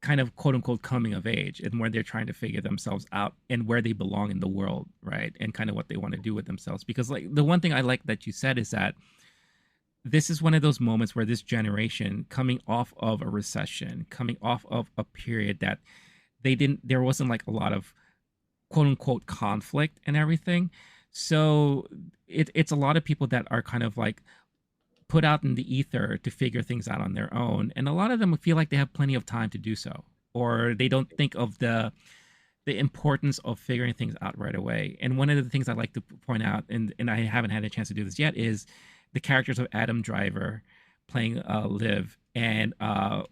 kind of quote unquote coming of age, and where they're trying to figure themselves out and where they belong in the world, right? And kind of what they want to do with themselves. Because like the one thing I like that you said is that this is one of those moments where this generation, coming off of a recession, coming off of a period that there wasn't like a lot of quote unquote conflict and everything. So it's a lot of people that are kind of like put out in the ether to figure things out on their own, and a lot of them feel like they have plenty of time to do so, or they don't think of the importance of figuring things out right away. And one of the things I like to point out, and I haven't had a chance to do this yet, is the characters of Adam Driver playing Liv, and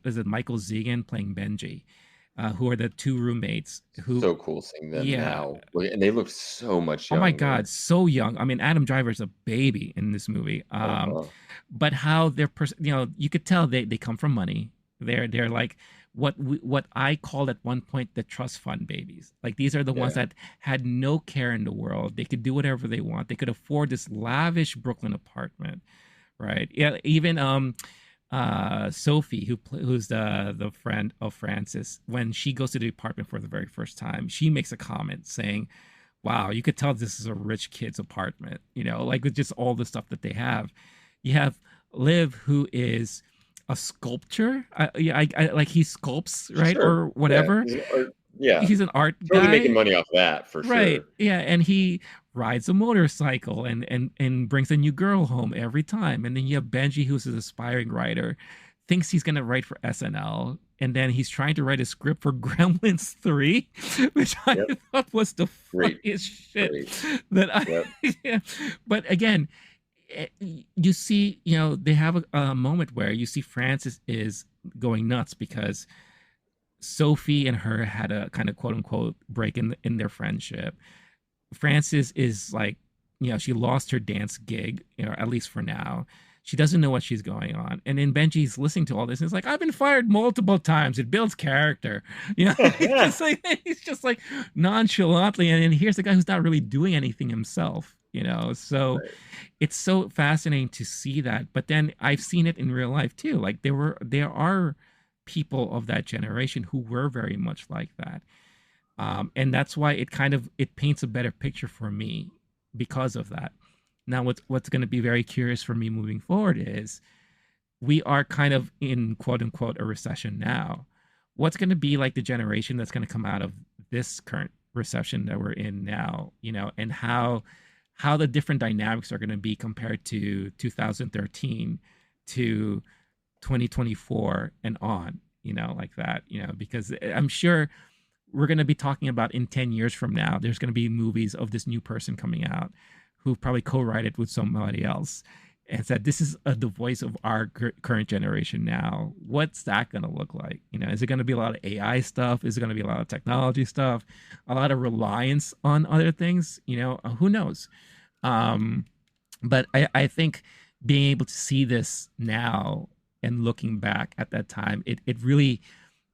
is it Michael Zegan playing Benji, who are the two roommates. Who so cool seeing them now, and they look so much younger. Oh my god, so young. I mean, Adam Driver's a baby in this movie. But how they're, you know, you could tell they come from money. They're like what I called at one point the trust fund babies. Like these are the ones that had no care in the world. They could do whatever they want. They could afford this lavish Brooklyn apartment, right? Yeah, even Sophie, who's the friend of Francis, when she goes to the apartment for the very first time, she makes a comment saying, wow, you could tell this is a rich kid's apartment, you know, like with just all the stuff that they have. You have Liv, who is a sculptor. I like he sculpts, right? Or whatever. He's an art guy. Totally making money off that for right. sure. Yeah, and he rides a motorcycle and brings a new girl home every time. And then you have Benji, who's an aspiring writer, thinks he's going to write for SNL, and then he's trying to write a script for Gremlins 3, which I thought was the funniest shit that I But again, you see, you know, they have a moment where you see Francis is going nuts because Sophie and her had a kind of quote unquote break in their friendship. Francis is like, you know, she lost her dance gig, you know, at least for now. She doesn't know what she's going on. And then Benji's listening to all this and it's like, I've been fired multiple times. It builds character. You know, he's just like nonchalantly. And here's the guy who's not really doing anything himself, you know? So it's so fascinating to see that. But then I've seen it in real life too. Like there are people of that generation who were very much like that. And that's why it paints a better picture for me because of that. Now, what's going to be very curious for me moving forward is we are kind of in quote unquote a recession now. What's going to be like the generation that's going to come out of this current recession that we're in now, you know, and how the different dynamics are going to be compared to 2013 to 2024 and on, you know, like that, you know, because I'm sure we're going to be talking about in 10 years from now, there's going to be movies of this new person coming out who probably co-wrote it with somebody else. and said, this is the voice of our current generation now. What's that going to look like? You know, is it going to be a lot of AI stuff? Is it going to be a lot of technology stuff? A lot of reliance on other things? You know, who knows? Um, but I think being able to see this now and looking back at that time, it really,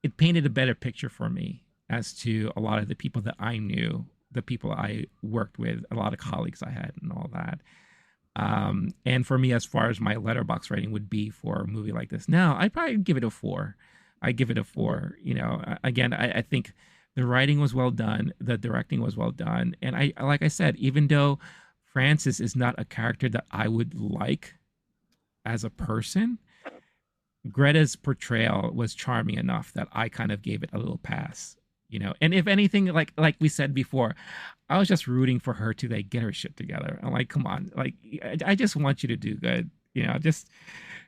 it painted a better picture for me as to a lot of the people that I knew, the people I worked with, a lot of colleagues I had and all that. And for me, as far as my Letterboxd rating would be for a movie like this now, I'd probably give it a 4. I give it a 4. You know, again, I think the writing was well done, the directing was well done, and I, like I said, even though Frances is not a character that I would like as a person, Greta's portrayal was charming enough that I kind of gave it a little pass, you know. And if anything, like we said before, I was just rooting for her to like get her shit together. I'm like, come on, like I just want you to do good, you know, just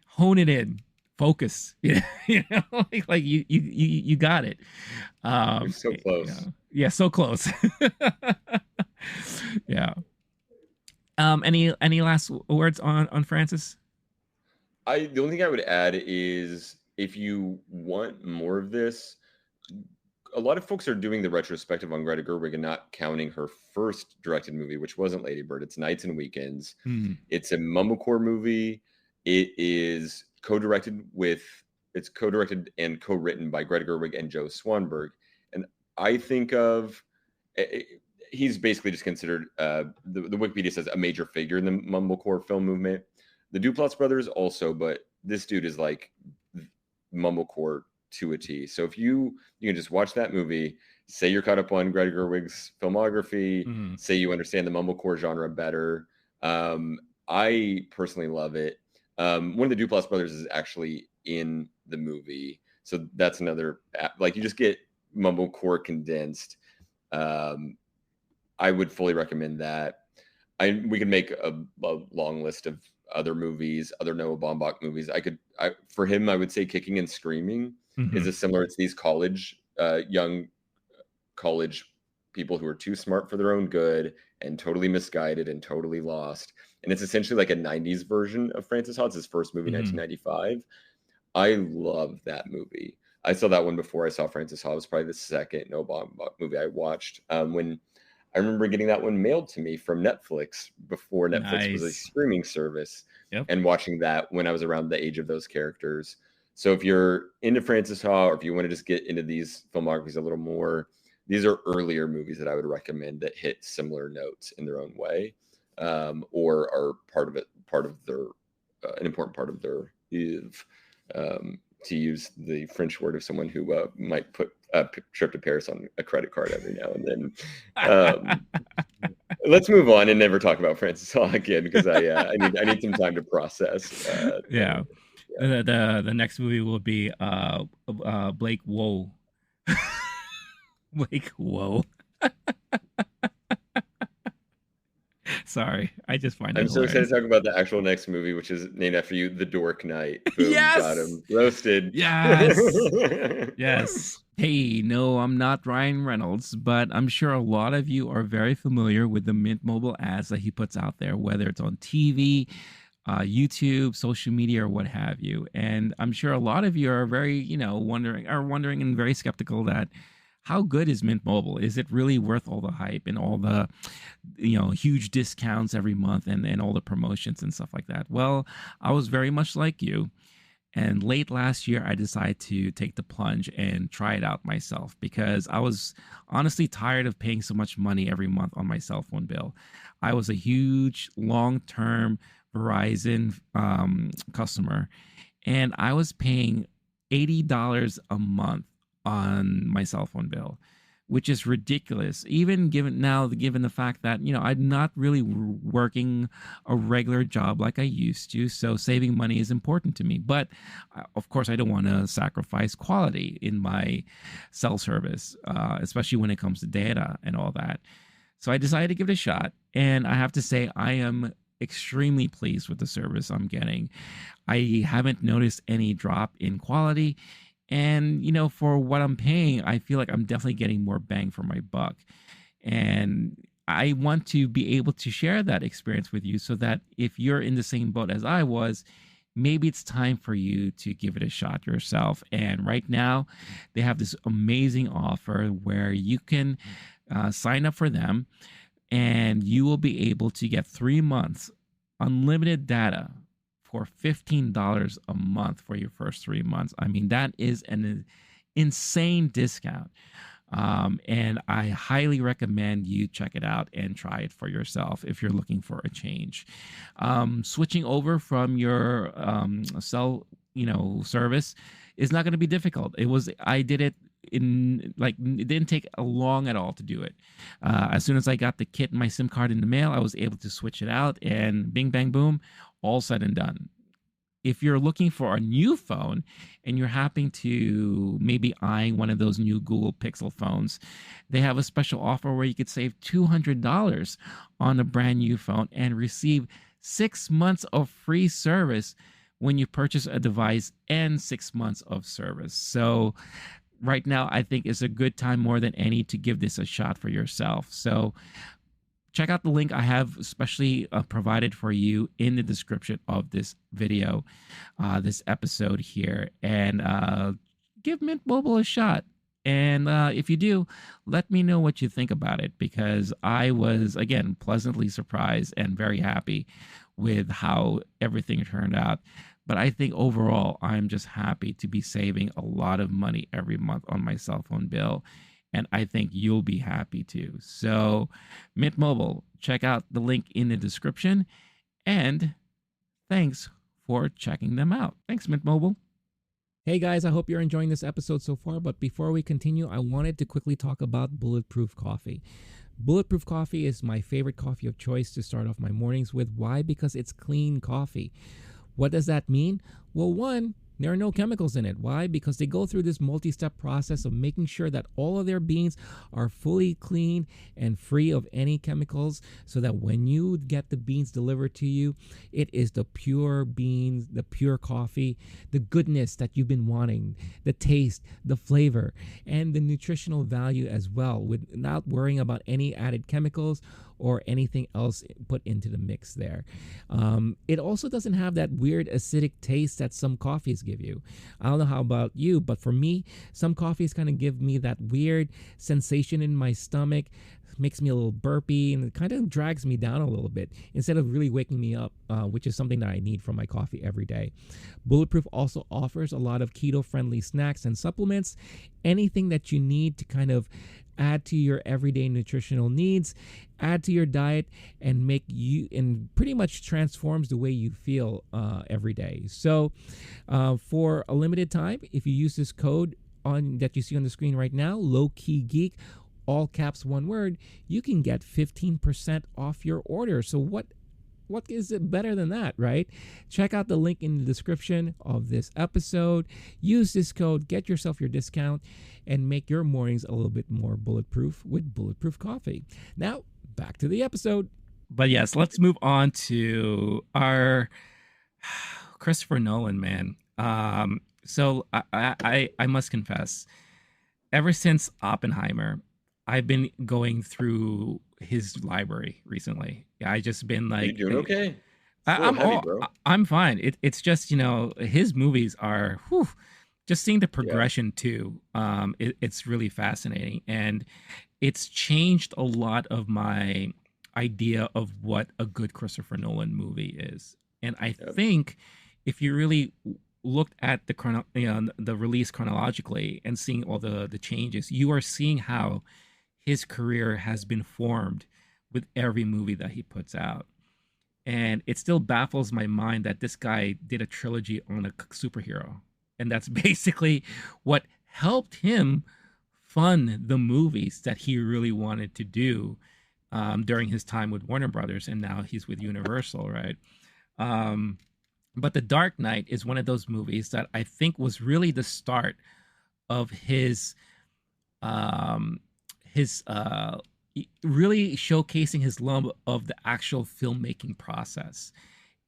hone it in, focus, you know, like you got it. You're so close. You know, yeah, so close. Yeah. Any last words on Frances? The only thing I would add is if you want more of this, a lot of folks are doing the retrospective on Greta Gerwig and not counting her first directed movie, which wasn't Lady Bird. It's Nights and Weekends. It's a mumblecore movie. It is co-directed and co-written by Greta Gerwig and Joe Swanberg. And I think of, he's basically just considered, the Wikipedia says, a major figure in the mumblecore film movement. The Duplass brothers also, but this dude is like mumblecore to a T. So if you can just watch that movie, say you're caught up on Greta Gerwig's filmography, say you understand the mumblecore genre better. I personally love it. One of the Duplass brothers is actually in the movie, so that's another, like, you just get mumblecore condensed. I would fully recommend that. We could make a long list of other movies, other Noah Baumbach movies. For him, I would say Kicking and Screaming is a similar. It's these young college people who are too smart for their own good and totally misguided and totally lost. And it's essentially like a 90s version of Francis Hawes' first movie, 1995. I love that movie. I saw that one before I saw Francis Hawes, probably the second Noah Baumbach movie I watched. When I remember getting that one mailed to me from Netflix before Netflix was a streaming service, and watching that when I was around the age of those characters. So if you're into Francis Ha, or if you want to just get into these filmographies a little more, these are earlier movies that I would recommend that hit similar notes in their own way, or are an important part of their to use the French word of someone who might put a trip to Paris on a credit card every now and then. Let's move on and never talk about Francis Ha again, because I need some time to process. The next movie will be Blake Whoa. Blake Whoa. Sorry, I just find it I'm hilarious. so excited to talk about the actual next movie, which is named after you, The Dork Knight. Boom, yes, got him roasted. Yes, yes. Hey, no, I'm not Ryan Reynolds, but I'm sure a lot of you are very familiar with the Mint Mobile ads that he puts out there, whether it's on TV, YouTube, social media, or what have you. And I'm sure a lot of you are very, wondering and very skeptical that, how good is Mint Mobile? Is it really worth all the hype and all the, huge discounts every month and all the promotions and stuff like that? Well, I was very much like you. And late last year, I decided to take the plunge and try it out myself, because I was honestly tired of paying so much money every month on my cell phone bill. I was a huge long-term Verizon customer, and I was paying $80 a month on my cell phone bill, which is ridiculous, even given the fact that I'm not really working a regular job like I used to, so saving money is important to me. But of course, I don't want to sacrifice quality in my cell service, especially when it comes to data and all that. So I decided to give it a shot, and I have to say I am extremely pleased with the service I'm getting. I haven't noticed any drop in quality. And, for what I'm paying, I feel like I'm definitely getting more bang for my buck. And I want to be able to share that experience with you so that if you're in the same boat as I was, maybe it's time for you to give it a shot yourself. And right now, they have this amazing offer where you can sign up for them and you will be able to get 3 months unlimited data for $15 a month for your first 3 months. I mean, that is an insane discount. And I highly recommend you check it out and try it for yourself if you're looking for a change. Switching over from your cell, service is not going to be difficult. I did it it didn't take long at all to do it. As soon as I got the kit and my SIM card in the mail, I was able to switch it out, and bing, bang, boom, all said and done. If you're looking for a new phone and you're happening to maybe eyeing one of those new Google Pixel phones, they have a special offer where you could save $200 on a brand new phone and receive 6 months of free service when you purchase a device and 6 months of service. So right now, I think is a good time more than any to give this a shot for yourself. So check out the link I have especially provided for you in the description of this video, this episode here, and give Mint Mobile a shot. And if you do, let me know what you think about it, because I was, again, pleasantly surprised and very happy with how everything turned out. But I think overall, I'm just happy to be saving a lot of money every month on my cell phone bill. And I think you'll be happy too. So Mint Mobile, check out the link in the description. And thanks for checking them out. Thanks, Mint Mobile. Hey guys, I hope you're enjoying this episode so far. But before we continue, I wanted to quickly talk about Bulletproof Coffee. Bulletproof Coffee is my favorite coffee of choice to start off my mornings with. Why? Because it's clean coffee. What does that mean? Well, one, there are no chemicals in it. Why? Because they go through this multi-step process of making sure that all of their beans are fully clean and free of any chemicals, so that when you get the beans delivered to you, it is the pure beans, the pure coffee, the goodness that you've been wanting, the taste, the flavor, and the nutritional value as well, without worrying about any added chemicals or anything else put into the mix there. It also doesn't have that weird acidic taste that some coffees give you. I don't know how about you, but for me, some coffees kind of give me that weird sensation in my stomach, makes me a little burpy, and it kind of drags me down a little bit instead of really waking me up, which is something that I need from my coffee every day. Bulletproof also offers a lot of keto-friendly snacks and supplements, anything that you need to kind of add to your everyday nutritional needs, add to your diet, and pretty much transforms the way you feel every day. So for a limited time, if you use this code that you see on the screen right now, LOWKEYGEEK, all caps, one word, you can get 15% off your order. So what is it better than that, right? Check out the link in the description of this episode. Use this code, get yourself your discount, and make your mornings a little bit more bulletproof with Bulletproof Coffee. Now, back to the episode. But yes, let's move on to our Christopher Nolan, man. So I must confess, ever since Oppenheimer, I've been going through his library recently. I just been like, you doing okay? I'm fine. It's just, his movies are, just seeing the progression too. It's really fascinating, and it's changed a lot of my idea of what a good Christopher Nolan movie is. And I think if you really looked at the release chronologically and seeing all the changes, you are seeing how his career has been formed with every movie that he puts out. And it still baffles my mind that this guy did a trilogy on a superhero. And that's basically what helped him fund the movies that he really wanted to do during his time with Warner Brothers. And now he's with Universal, right? But The Dark Knight is one of those movies that I think was really the start of his really showcasing his love of the actual filmmaking process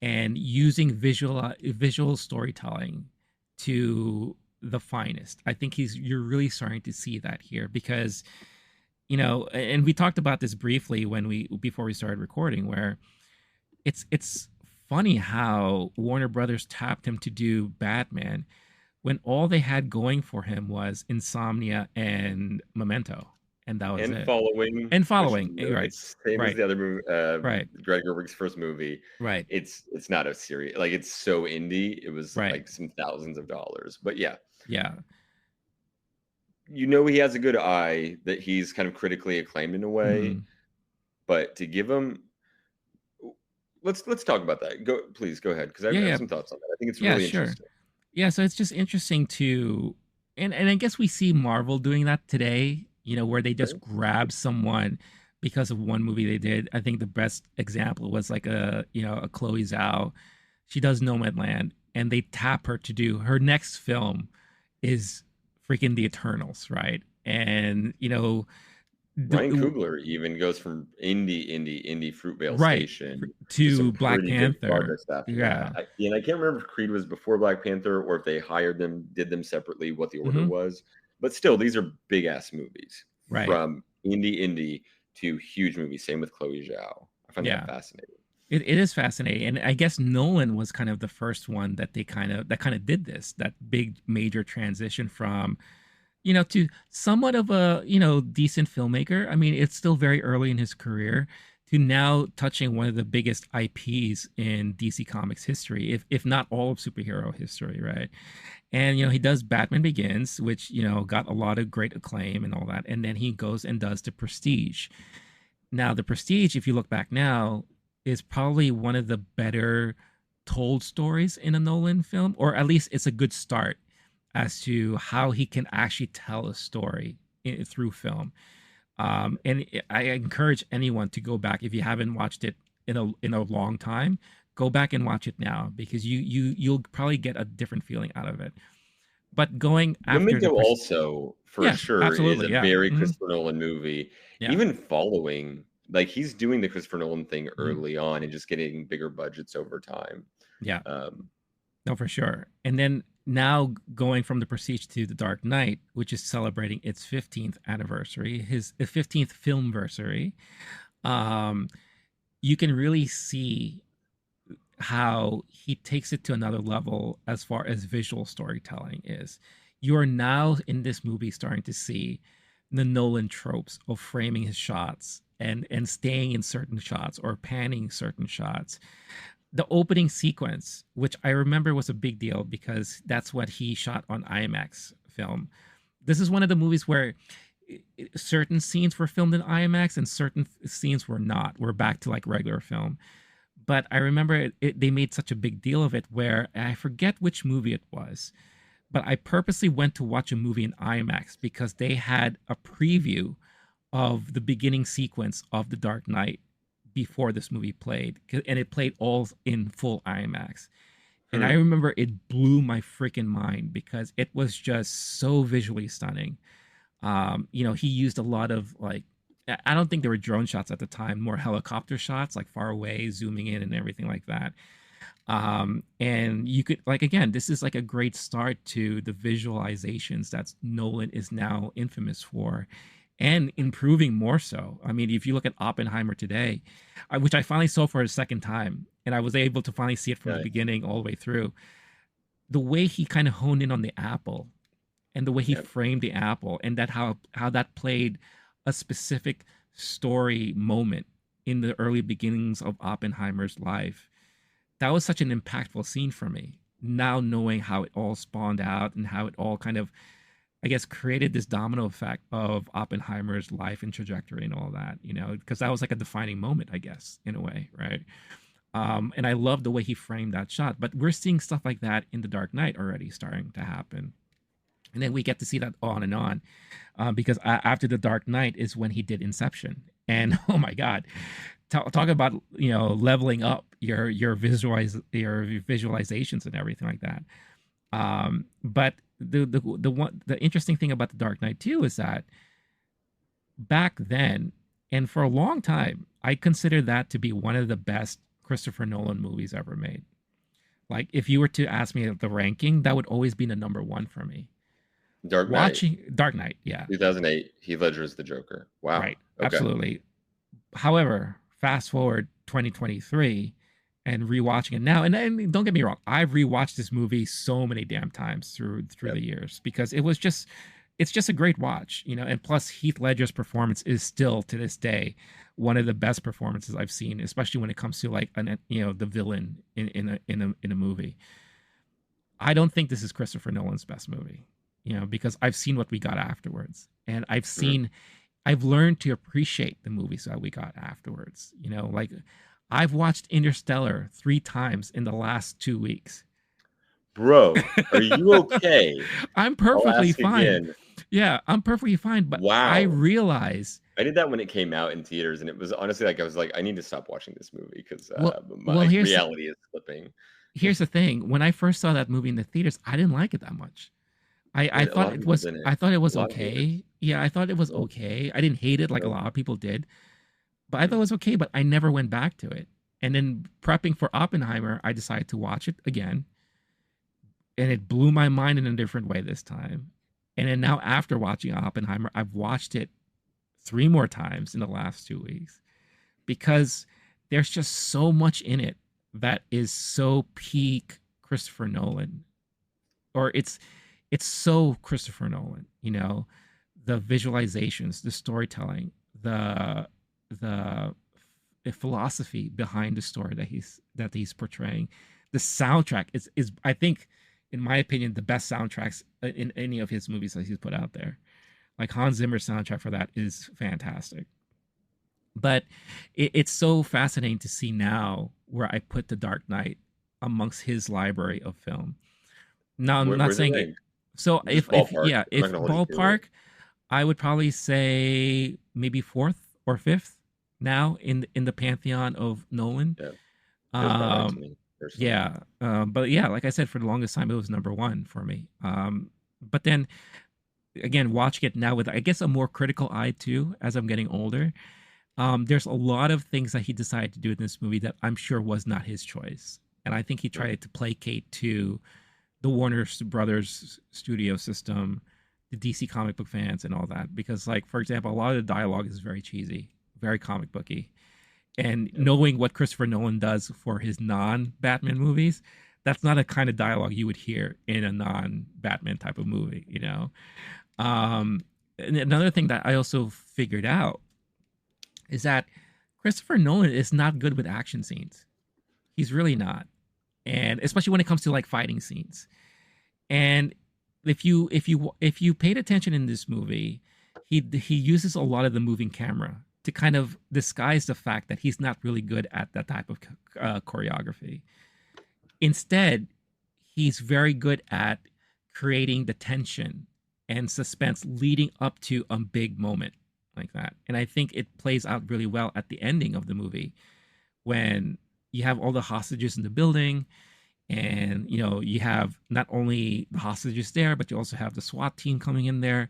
and using visual storytelling to the finest. I think you're really starting to see that here, because and we talked about this briefly before we started recording, where it's funny how Warner Brothers tapped him to do Batman when all they had going for him was Insomnia and Memento, and that was and it. Following, And which Following, right, it's same as right, the other movie, right, Greta Gerwig's first movie. right, It's not a series, like it's so indie. It was right, like some thousands of dollars, but yeah, yeah, he has a good eye, that he's kind of critically acclaimed in a way, mm, but to give him, let's talk about that. Please go ahead, because I yeah, have yeah, some thoughts on that. I think it's yeah, really sure. interesting. Yeah, so it's just interesting to, and I guess we see Marvel doing that today, where they just Right? grab someone because of one movie they did. I think the best example was like a Chloe Zhao. She does Nomadland, and they tap her to do her next film is freaking The Eternals, right? And Ryan the Coogler even goes from indie Fruitvale right Station to to some Black pretty big Panther. projects after Yeah. that. And I can't remember if Creed was before Black Panther or if they hired them, did them separately, what the order Hmm. was. But still, these are big ass movies, Right. from indie to huge movies. Same with Chloe Zhao. I find that Yeah. fascinating. It is fascinating, and I guess Nolan was kind of the first one that did this, that big major transition from to somewhat of a decent filmmaker. I mean, it's still very early in his career, to now touching one of the biggest IPs in DC Comics history, if not all of superhero history, right? And he does Batman Begins, which got a lot of great acclaim and all that, and then he goes and does The Prestige. Now, The Prestige, if you look back now, is probably one of the better told stories in a Nolan film, or at least it's a good start as to how he can actually tell a story through film. And I encourage anyone to go back, if you haven't watched it in a long time, go back and watch it now, because you'll probably get a different feeling out of it. But going after Memento also, for yes, sure, is absolutely, a yeah, very hmm, Christopher Nolan movie. yeah, Even Following, like he's doing the Christopher Nolan thing hmm, early on and just getting bigger budgets over time. yeah. Um, No, for sure. And then now going from The Prestige to The Dark Knight, which is celebrating its 15th anniversary, his 15th filmversary, um, you can really see how he takes it to another level as far as visual storytelling is. You are now in this movie starting to see the Nolan tropes of framing his shots and staying in certain shots or panning certain shots. The opening sequence, which I remember was a big deal because that's what he shot on IMAX film. This is one of the movies where certain scenes were filmed in IMAX and certain scenes were not. We're back to like regular film. But I remember they made such a big deal of it, where I forget which movie it was, but I purposely went to watch a movie in IMAX because they had a preview of the beginning sequence of The Dark Knight before this movie played, and it played all in full IMAX. And I hmm. remember it blew my freaking mind because it was just so visually stunning. He used a lot of like, I don't think there were drone shots at the time, more helicopter shots, like far away, zooming in and everything like that. And you could, like, again, this is like a great start to the visualizations that Nolan is now infamous for, and improving more so. I mean, if you look at Oppenheimer today, which I finally saw for a second time, and I was able to finally see it from the Nice. beginning all the way through, the way he kind of honed in on the apple and the way he Yep. framed the apple, and that how that played a specific story moment in the early beginnings of Oppenheimer's life. That was such an impactful scene for me. Now knowing how it all spawned out and how it all kind of, I guess, created this domino effect of Oppenheimer's life and trajectory and all that, because that was like a defining moment, I guess, in a way, right? And I love the way he framed that shot. But we're seeing stuff like that in The Dark Knight already starting to happen. And then we get to see that on and on, because after The Dark Knight is when he did Inception. And oh my God, talk about leveling up your visualizations and everything like that. But the interesting thing about The Dark Knight too is that back then, and for a long time, I consider that to be one of the best Christopher Nolan movies ever made. Like, if you were to ask me the ranking, that would always be the number one for me. Dark Knight. Watching Dark Knight, yeah. 2008, Heath Ledger is the Joker. Wow. Right. Okay. Absolutely. However, fast forward 2023 and rewatching it now, and don't get me wrong, I've rewatched this movie so many damn times through the years because it's just a great watch, you know. And plus, Heath Ledger's performance is still to this day one of the best performances I've seen, especially when it comes to like the villain in a movie. I don't think this is Christopher Nolan's best movie, you know, because I've seen what we got afterwards, and I've learned to appreciate the movies that we got afterwards. You know, like I've watched Interstellar 3 times in the last 2 weeks. Bro, are you okay? I'm perfectly fine. Again. Yeah, I'm perfectly fine. But wow. I realize I did that when it came out in theaters, and it was honestly like I was like, I need to stop watching this movie because my reality is slipping. Here's the thing: when I first saw that movie in the theaters, I didn't like it that much. I thought it was okay. Yeah, I thought it was okay. I didn't hate it like a lot of people did, but I thought it was okay. But I never went back to it. And then prepping for Oppenheimer, I decided to watch it again, and it blew my mind in a different way this time. And then now after watching Oppenheimer, I've watched it 3 more times in the last 2 weeks because there's just so much in it that is so peak Christopher Nolan, or it's so Christopher Nolan, you know, the visualizations, the storytelling, the philosophy behind the story that he's portraying. The soundtrack is I think, in my opinion, the best soundtracks in any of his movies that he's put out there. Like Hans Zimmer's soundtrack for that is fantastic. But it's so fascinating to see now where I put The Dark Knight amongst his library of film. Now, I'm not saying it. So if ballpark, I would probably say maybe 4th or 5th now in the pantheon of Nolan. Yeah. But yeah, like I said, for the longest time, it was number 1 for me. But then again, watching it now with, I guess, a more critical eye too, as I'm getting older. There's a lot of things that he decided to do in this movie that I'm sure was not his choice. And I think he tried to placate to the Warner Brothers studio system, the DC comic book fans and all that. Because, like, for example, a lot of the dialogue is very cheesy, very comic booky. And knowing what Christopher Nolan does for his non-Batman movies, that's not a kind of dialogue you would hear in a non-Batman type of movie, you know? And another thing that I also figured out is that Christopher Nolan is not good with action scenes. He's really not. And especially when it comes to like fighting scenes. And if you paid attention in this movie, he uses a lot of the moving camera to kind of disguise the fact that he's not really good at that type of choreography. Instead, he's very good at creating the tension and suspense leading up to a big moment like that. And I think it plays out really well at the ending of the movie when you have all the hostages in the building, and you know, you have not only the hostages there, but you also have the SWAT team coming in there,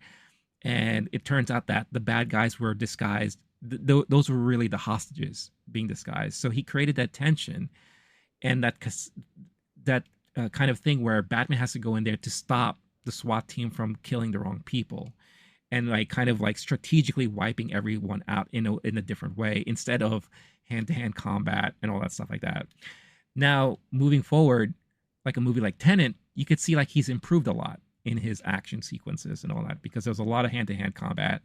and it turns out that the bad guys were disguised. Those were really the hostages being disguised. So he created that tension and that kind of thing where Batman has to go in there to stop the SWAT team from killing the wrong people, and like kind of like strategically wiping everyone out in a different way instead of hand-to-hand combat and all that stuff like that. Now, moving forward, like a movie like Tenet, you could see like he's improved a lot in his action sequences and all that, because there's a lot of hand-to-hand combat,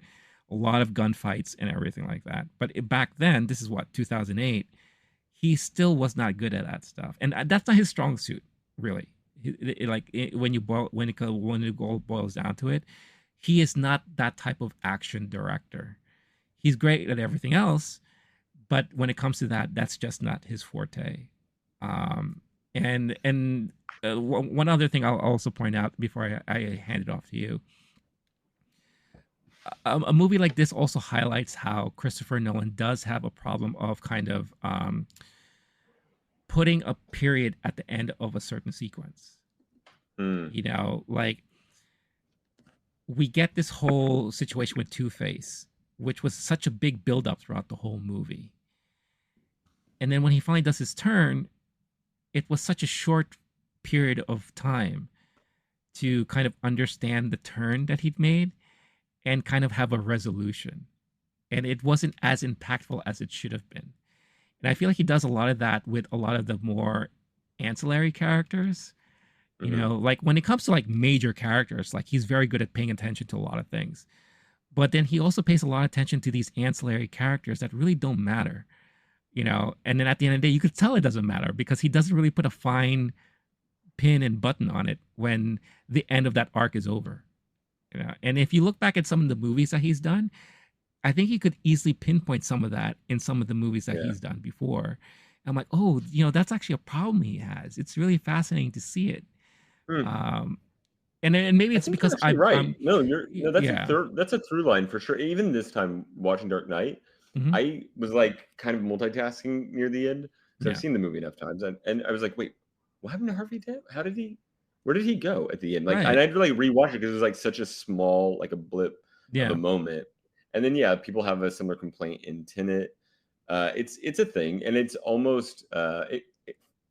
a lot of gunfights and everything like that. But back then, this is what, 2008, he still was not good at that stuff. And that's not his strong suit, really. When it boils down to it, he is not that type of action director. He's great at everything else, but when it comes to that, that's just not his forte. One other thing I'll also point out before I hand it off to you. A movie like this also highlights how Christopher Nolan does have a problem of kind of putting a period at the end of a certain sequence. You know, like we get this whole situation with Two-Face, which was such a big buildup throughout the whole movie. And then when he finally does his turn, it was such a short period of time to kind of understand the turn that he'd made and kind of have a resolution. And it wasn't as impactful as it should have been. And I feel like he does a lot of that with a lot of the more ancillary characters. You know, like when it comes to like major characters, like he's very good at paying attention to a lot of things. But then he also pays a lot of attention to these ancillary characters that really don't matter, you know. And then at the end of the day, you could tell it doesn't matter because he doesn't really put a fine pin and button on it when the end of that arc is over, you know. And if you look back at some of the movies that he's done, I think he could easily pinpoint some of that in some of the movies that he's done before. I'm like, oh, you know, that's actually a problem he has. It's really fascinating to see it. And maybe it's because I'm right. That's a through line for sure. Even this time watching Dark Knight, I was like kind of multitasking near the end. So I've seen the movie enough times, and I was like, wait, what happened to Harvey Dent? Where did he go at the end? Like, and I had to like rewatch it because it was like such a small, like a blip of a moment. And then people have a similar complaint in Tenet. It's a thing, and it's almost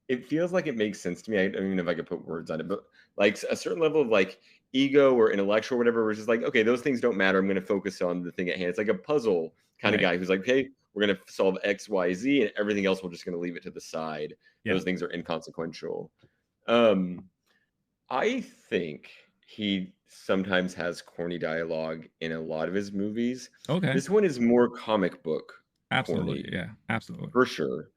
it feels like it makes sense to me. I don't even know if I could put words on it, but like a certain level of like ego or intellectual or whatever, which is like, okay, those things don't matter. I'm going to focus on the thing at hand. It's like a puzzle kind of guy who's like, hey, we're going to solve X, Y, Z, and everything else we're just going to leave it to the side. Those things are inconsequential. I think he sometimes has corny dialogue in a lot of his movies. Okay. This one is more comic book. Absolutely. Corny, absolutely. For sure.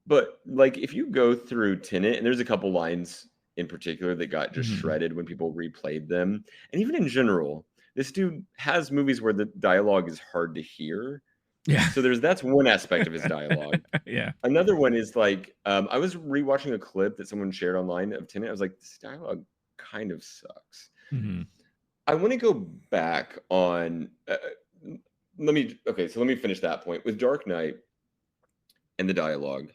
But like if you go through Tenet, and there's a couple lines in particular that got just shredded when people replayed them. And even in general, this dude has movies where the dialogue is hard to hear. Yeah. So that's one aspect of his dialogue. Another one is like, I was rewatching a clip that someone shared online of Tenet. I was like, this dialogue kind of sucks. I want to go back on, let me finish that point. With Dark Knight and the dialogue,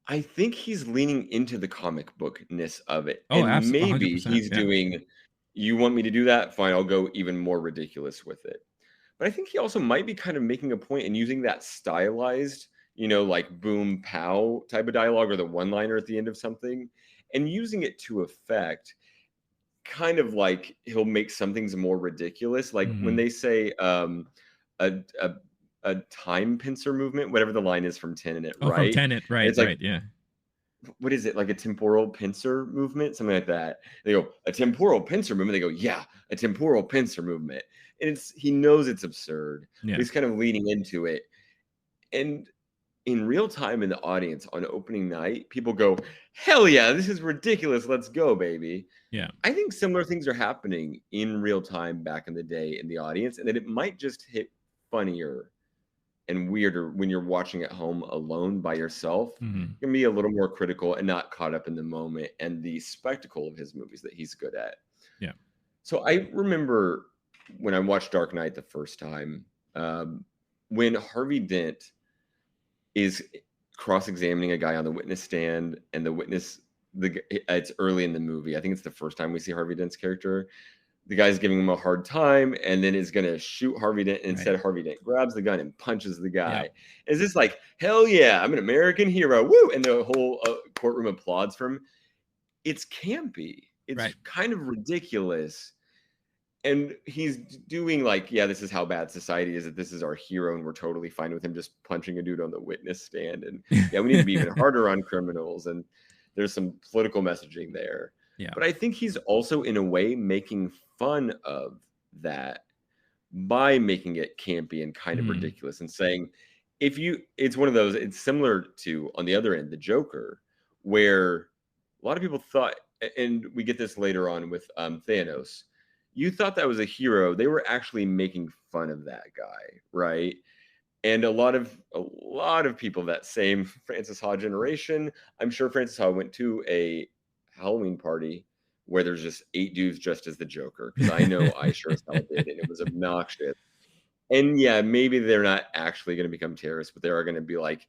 I think he's leaning into the comic bookness of it. Oh, and absolutely. Maybe he's doing, you want me to do that? Fine, I'll go even more ridiculous with it. But I think he also might be kind of making a point and using that stylized, you know, like boom, pow type of dialogue or the one-liner at the end of something and using it to effect kind of like he'll make some things more ridiculous. Like when they say a time pincer movement, whatever the line is from Tenet, right? From Tenet, right, it's like, right, yeah. What is it, like a temporal pincer movement? Something like that. They go, a temporal pincer movement. They go, yeah, a temporal pincer movement. And he knows it's absurd. Yeah. He's kind of leaning into it. And in real time in the audience on opening night, people go, hell yeah, this is ridiculous. Let's go, baby. Yeah. I think similar things are happening in real time back in the day in the audience, and that it might just hit funnier and weirder when you're watching at home alone by yourself. You can be a little more critical and not caught up in the moment and the spectacle of his movies that he's good at. Yeah. So I remember when I watched Dark Knight the first time, when Harvey Dent is cross-examining a guy on the witness stand, and the witness, it's early in the movie. I think it's the first time we see Harvey Dent's character. The guy's giving him a hard time and then is going to shoot Harvey Dent. And instead, Harvey Dent grabs the gun and punches the guy. Yeah. Is this like, hell yeah, I'm an American hero. Woo! And the whole courtroom applauds for him. It's campy. It's kind of ridiculous. And he's doing like, yeah, this is how bad society is, that this is our hero and we're totally fine with him just punching a dude on the witness stand. And yeah, we need to be even harder on criminals. And there's some political messaging there. Yeah. But I think he's also in a way making fun of that by making it campy and kind of ridiculous and saying, it's one of those, it's similar to, on the other end, the Joker, where a lot of people thought, and we get this later on with Thanos, you thought that was a hero. They were actually making fun of that guy, right? And a lot of people, that same Francis Ha generation, I'm sure Francis Ha went to a Halloween party where there's just 8 dudes dressed as the Joker, because I know I sure as hell did, and it was obnoxious. And yeah, maybe they're not actually going to become terrorists, but they are going to be like,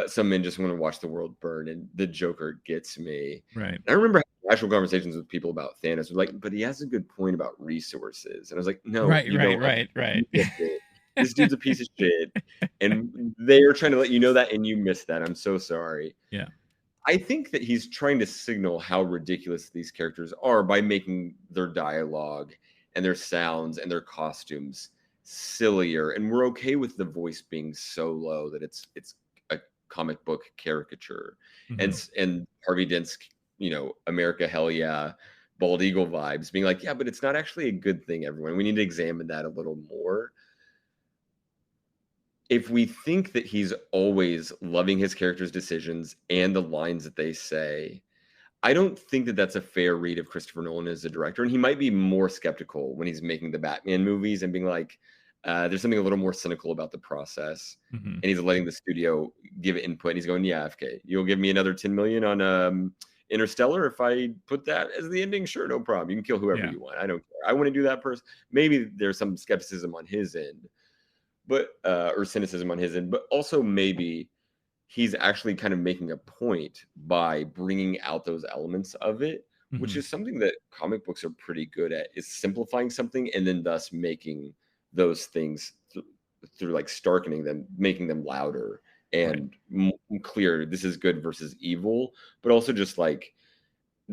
some men just want to watch the world burn, and the Joker gets me. Right. And I remember having actual conversations with people about Thanos, like, but he has a good point about resources, and I was like, no, right. This dude's a piece of shit, and they are trying to let you know that, and you missed that. I'm so sorry. Yeah. I think that he's trying to signal how ridiculous these characters are by making their dialogue and their sounds and their costumes sillier, and we're okay with the voice being so low that it's a comic book caricature. And Harvey Dent's, America hell yeah, bald eagle vibes, being like, yeah, but it's not actually a good thing, everyone. We need to examine that a little more. If we think that he's always loving his characters' decisions and the lines that they say, I don't think that that's a fair read of Christopher Nolan as a director. And he might be more skeptical when he's making the Batman movies and being like, there's something a little more cynical about the process. And he's letting the studio give input. And he's going, yeah, FK, you'll give me another 10 million on Interstellar if I put that as the ending? Sure, no problem. You can kill whoever you want. I don't care. I want to do that person. Maybe there's some skepticism on his end, but or cynicism on his end, but also maybe he's actually kind of making a point by bringing out those elements of it, which is something that comic books are pretty good at, is simplifying something and then thus making those things through like starkening them, making them louder and clear. This is good versus evil, but also just like,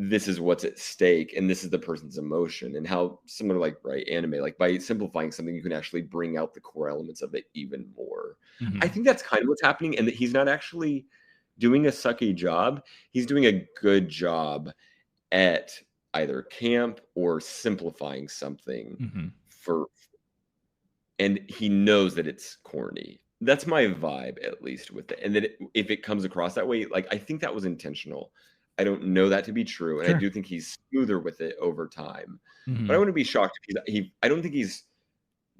this is what's at stake and this is the person's emotion, and how similar, like, anime, like by simplifying something, you can actually bring out the core elements of it even more. I think that's kind of what's happening, and that he's not actually doing a sucky job. He's doing a good job at either camp or simplifying something and he knows that it's corny. That's my vibe, at least, with it. And that if it comes across that way, like, I think that was intentional. I don't know that to be true, and I do think he's smoother with it over time. But I wouldn't be shocked if I don't think he's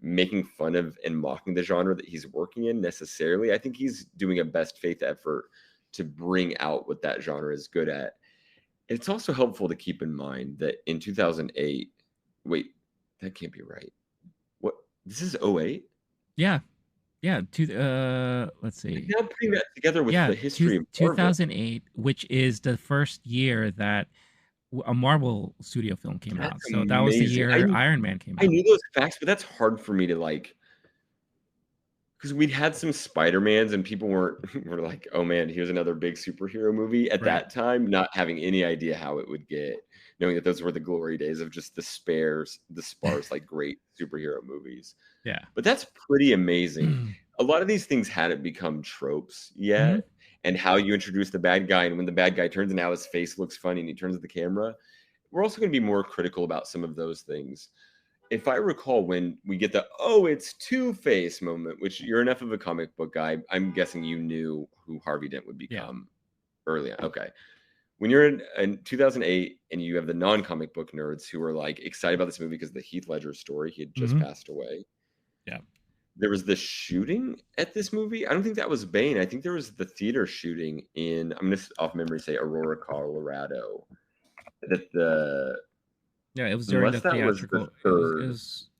making fun of and mocking the genre that he's working in necessarily. I think he's doing a best faith effort to bring out what that genre is good at. It's also helpful to keep in mind that in 2008, wait, that can't be right. What? This is 08? Yeah. Yeah, let's see. Now putting that together with the history of Marvel. 2008, which is the first year that a Marvel studio film came out. So that was the year Iron Man came out. I knew those facts, but that's hard for me to like, because we'd had some Spider-Mans and people were like, oh man, here's another big superhero movie at that time, not having any idea how it would get, knowing that those were the glory days of just the sparse, like great superhero movies. Yeah. But that's pretty amazing. A lot of these things hadn't become tropes yet. And how you introduce the bad guy, and when the bad guy turns and how his face looks funny and he turns to the camera. We're also going to be more critical about some of those things. If I recall, when we get the, oh, it's Two-Face moment, which you're enough of a comic book guy, I'm guessing you knew who Harvey Dent would become early on. Okay. When you're in 2008 and you have the non-comic book nerds who are like excited about this movie because of the Heath Ledger story, he had just passed away. Yeah. There was the shooting at this movie. I don't think that was Bane. I think there was the theater shooting in, I'm going to off memory say Aurora, Colorado. It was during the theatrical.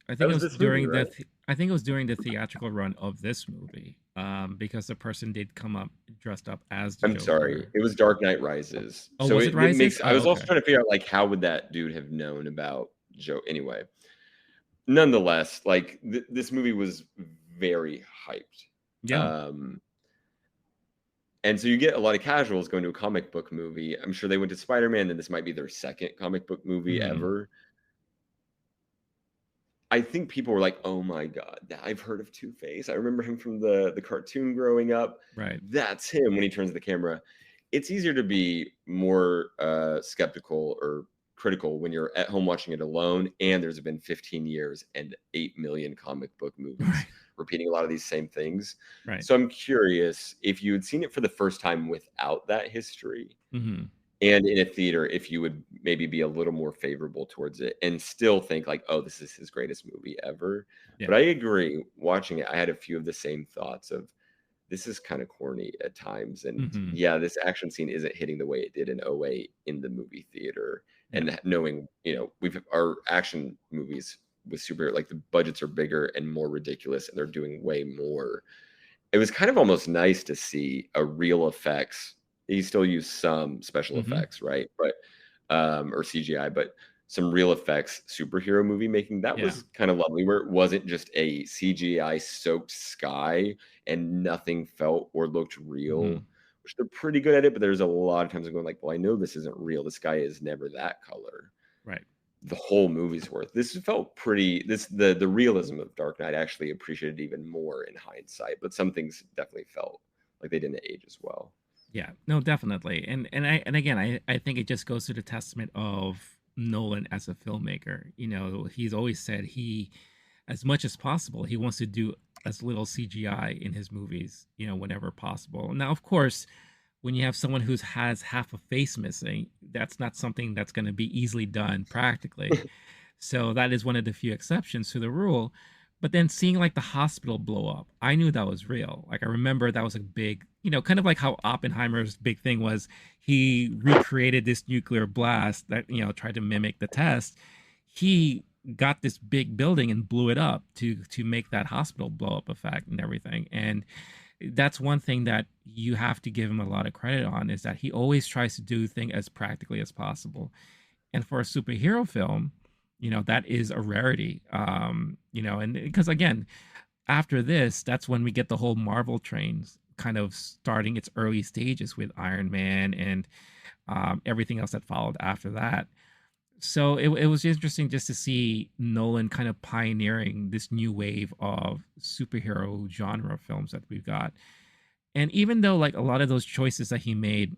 I think it was during the theatrical run of this movie, because the person did come up dressed up as the Joker. Sorry, it was Dark Knight Rises. Oh, so was it Rises? I was also trying to figure out like how would that dude have known about Joe anyway. Nonetheless, like this movie was very hyped. Yeah. And so you get a lot of casuals going to a comic book movie. I'm sure they went to Spider-Man, and this might be their second comic book movie ever. I think people were like, oh my God, I've heard of Two-Face. I remember him from the cartoon growing up. Right. That's him when he turns the camera. It's easier to be more skeptical or critical when you're at home watching it alone, and there's been 15 years and 8 million comic book movies repeating a lot of these same things. Right. So I'm curious if you had seen it for the first time without that history and in a theater, if you would maybe be a little more favorable towards it and still think like, oh, this is his greatest movie ever. Yeah. But I agree, watching it, I had a few of the same thoughts of, this is kind of corny at times. And this action scene isn't hitting the way it did in 08 in the movie theater. And knowing, our action movies with superhero, like the budgets are bigger and more ridiculous and they're doing way more. It was kind of almost nice to see a real effects. You still use some special effects, right? But, or CGI, but some real effects superhero movie making. That was kind of lovely, where it wasn't just a CGI soaked sky and nothing felt or looked real, which they're pretty good at it, but there's a lot of times I'm going like, well, I know this isn't real. This guy is never that color. Right. The whole movie's worth. This felt pretty. The realism of Dark Knight I actually appreciated even more in hindsight, but some things definitely felt like they didn't age as well. Yeah, no, definitely. And again, I think it just goes to the testament of Nolan as a filmmaker. You know, he's always said he, as much as possible, he wants to do as little CGI in his movies, you know, whenever possible. Now, of course, when you have someone who has half a face missing, that's not something that's going to be easily done practically. So that is one of the few exceptions to the rule. But then seeing like the hospital blow up, I knew that was real. Like I remember that was a big, you know, kind of like how Oppenheimer's big thing was he recreated this nuclear blast that, you know, tried to mimic the test. He got this big building and blew it up to make that hospital blow up effect and everything. And that's one thing that you have to give him a lot of credit on, is that he always tries to do things as practically as possible. And for a superhero film, you know, that is a rarity. You know, and because again, after this, that's when we get the whole Marvel trains kind of starting its early stages with Iron Man and everything else that followed after that. So it was interesting just to see Nolan kind of pioneering this new wave of superhero genre films that we've got. And even though like a lot of those choices that he made,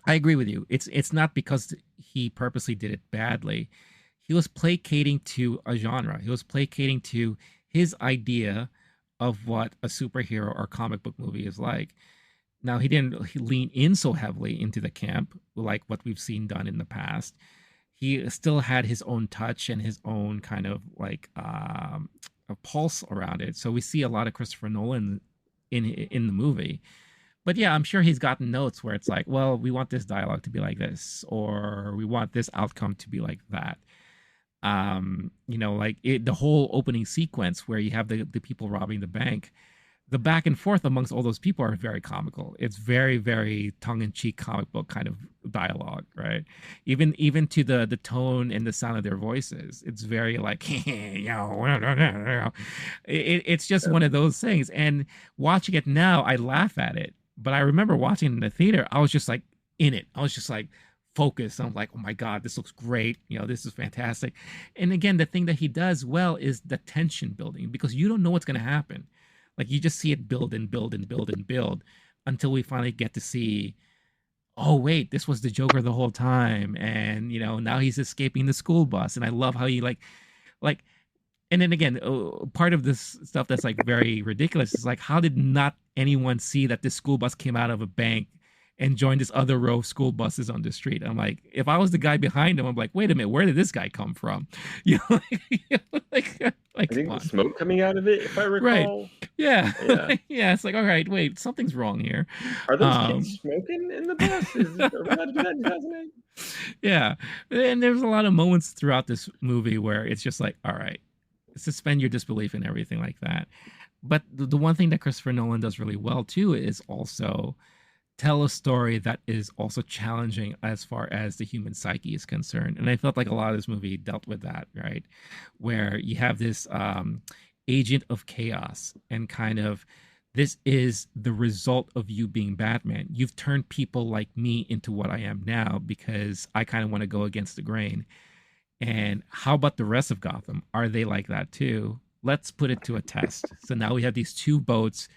I agree with you. It's not because he purposely did it badly. He was placating to a genre. He was placating to his idea of what a superhero or comic book movie is like. Now, he didn't lean in so heavily into the camp like what we've seen done in the past. He still had his own touch and his own kind of like a pulse around it. So we see a lot of Christopher Nolan in the movie. But yeah, I'm sure he's gotten notes where it's like, well, we want this dialogue to be like this, or we want this outcome to be like that. You know, like the whole opening sequence where you have the people robbing the bank, the back and forth amongst all those people are very comical. It's very, very tongue-in-cheek comic book kind of dialogue, right? Even to the tone and the sound of their voices, it's very like, it's just one of those things. And watching it now, I laugh at it, but I remember watching it in the theater, I was just like in it. I was just like focused. I'm like, oh my God, this looks great. You know, this is fantastic. And again, the thing that he does well is the tension building, because you don't know what's going to happen. Like you just see it build and build and build and build until we finally get to see, oh wait, this was the Joker the whole time, and you know now he's escaping the school bus. And I love how he like, and then again, part of this stuff that's like very ridiculous is like, how did not anyone see that this school bus came out of a bank and joined this other row of school buses on the street? I'm like, if I was the guy behind him, I'm like, wait a minute, where did this guy come from? You know, like I think the smoke coming out of it, if I recall. Right. Yeah. Yeah. Yeah. It's like, all right, wait, something's wrong here. Are those kids smoking in the bus? Are we allowed to do that in 2008? Yeah. And there's a lot of moments throughout this movie where it's just like, all right, suspend your disbelief and everything like that. But the one thing that Christopher Nolan does really well too is also tell a story that is also challenging as far as the human psyche is concerned. And I felt like a lot of this movie dealt with that, right? Where you have this agent of chaos, and kind of this is the result of you being Batman. You've turned people like me into what I am now because I kind of want to go against the grain. And how about the rest of Gotham? Are they like that too? Let's put it to a test. So now we have these two boats,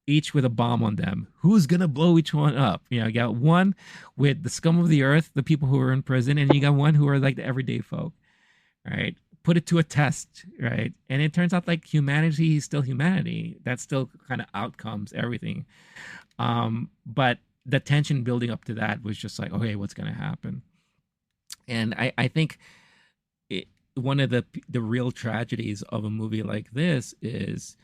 each with a bomb on them. Who's gonna blow each one up? You know, you got one with the scum of the earth, the people who are in prison, and you got one who are like the everyday folk. Right? Put it to a test, right? And it turns out like humanity is still humanity. That still kind of outcomes everything. But the tension building up to that was just like, okay, what's gonna happen? And I think one of the real tragedies of a movie like this is,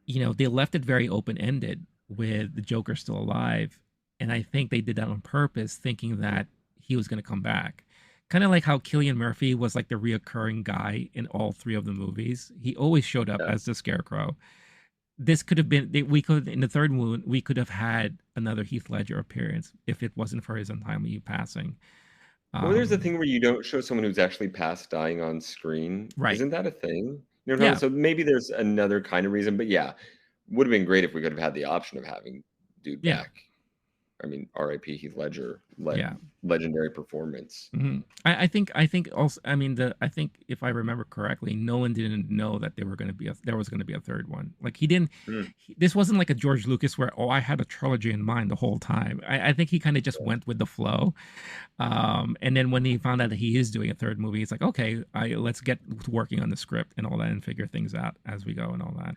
you know, they left it very open-ended with the Joker still alive. And I think they did that on purpose, thinking that he was going to come back. Kind of like how Cillian Murphy was like the reoccurring guy in all three of the movies. He always showed up as the Scarecrow. This could have been, we could, in the third one, we could have had another Heath Ledger appearance if it wasn't for his untimely passing. Well, there's a thing where you don't show someone who's actually past dying on screen. Right. Isn't that a thing? You know, yeah. So maybe there's another kind of reason, but yeah, would have been great if we could have had the option of having dude back. I mean, R.I.P. Heath Ledger. Legendary performance. Mm-hmm. I think also. I mean, I think if I remember correctly, Nolan didn't know that there was going to be a third one. Like he didn't. This wasn't like a George Lucas where I had a trilogy in mind the whole time. I think he kind of just went with the flow. And then when he found out that he is doing a third movie, it's like, okay, let's get working on the script and all that and figure things out as we go and all that.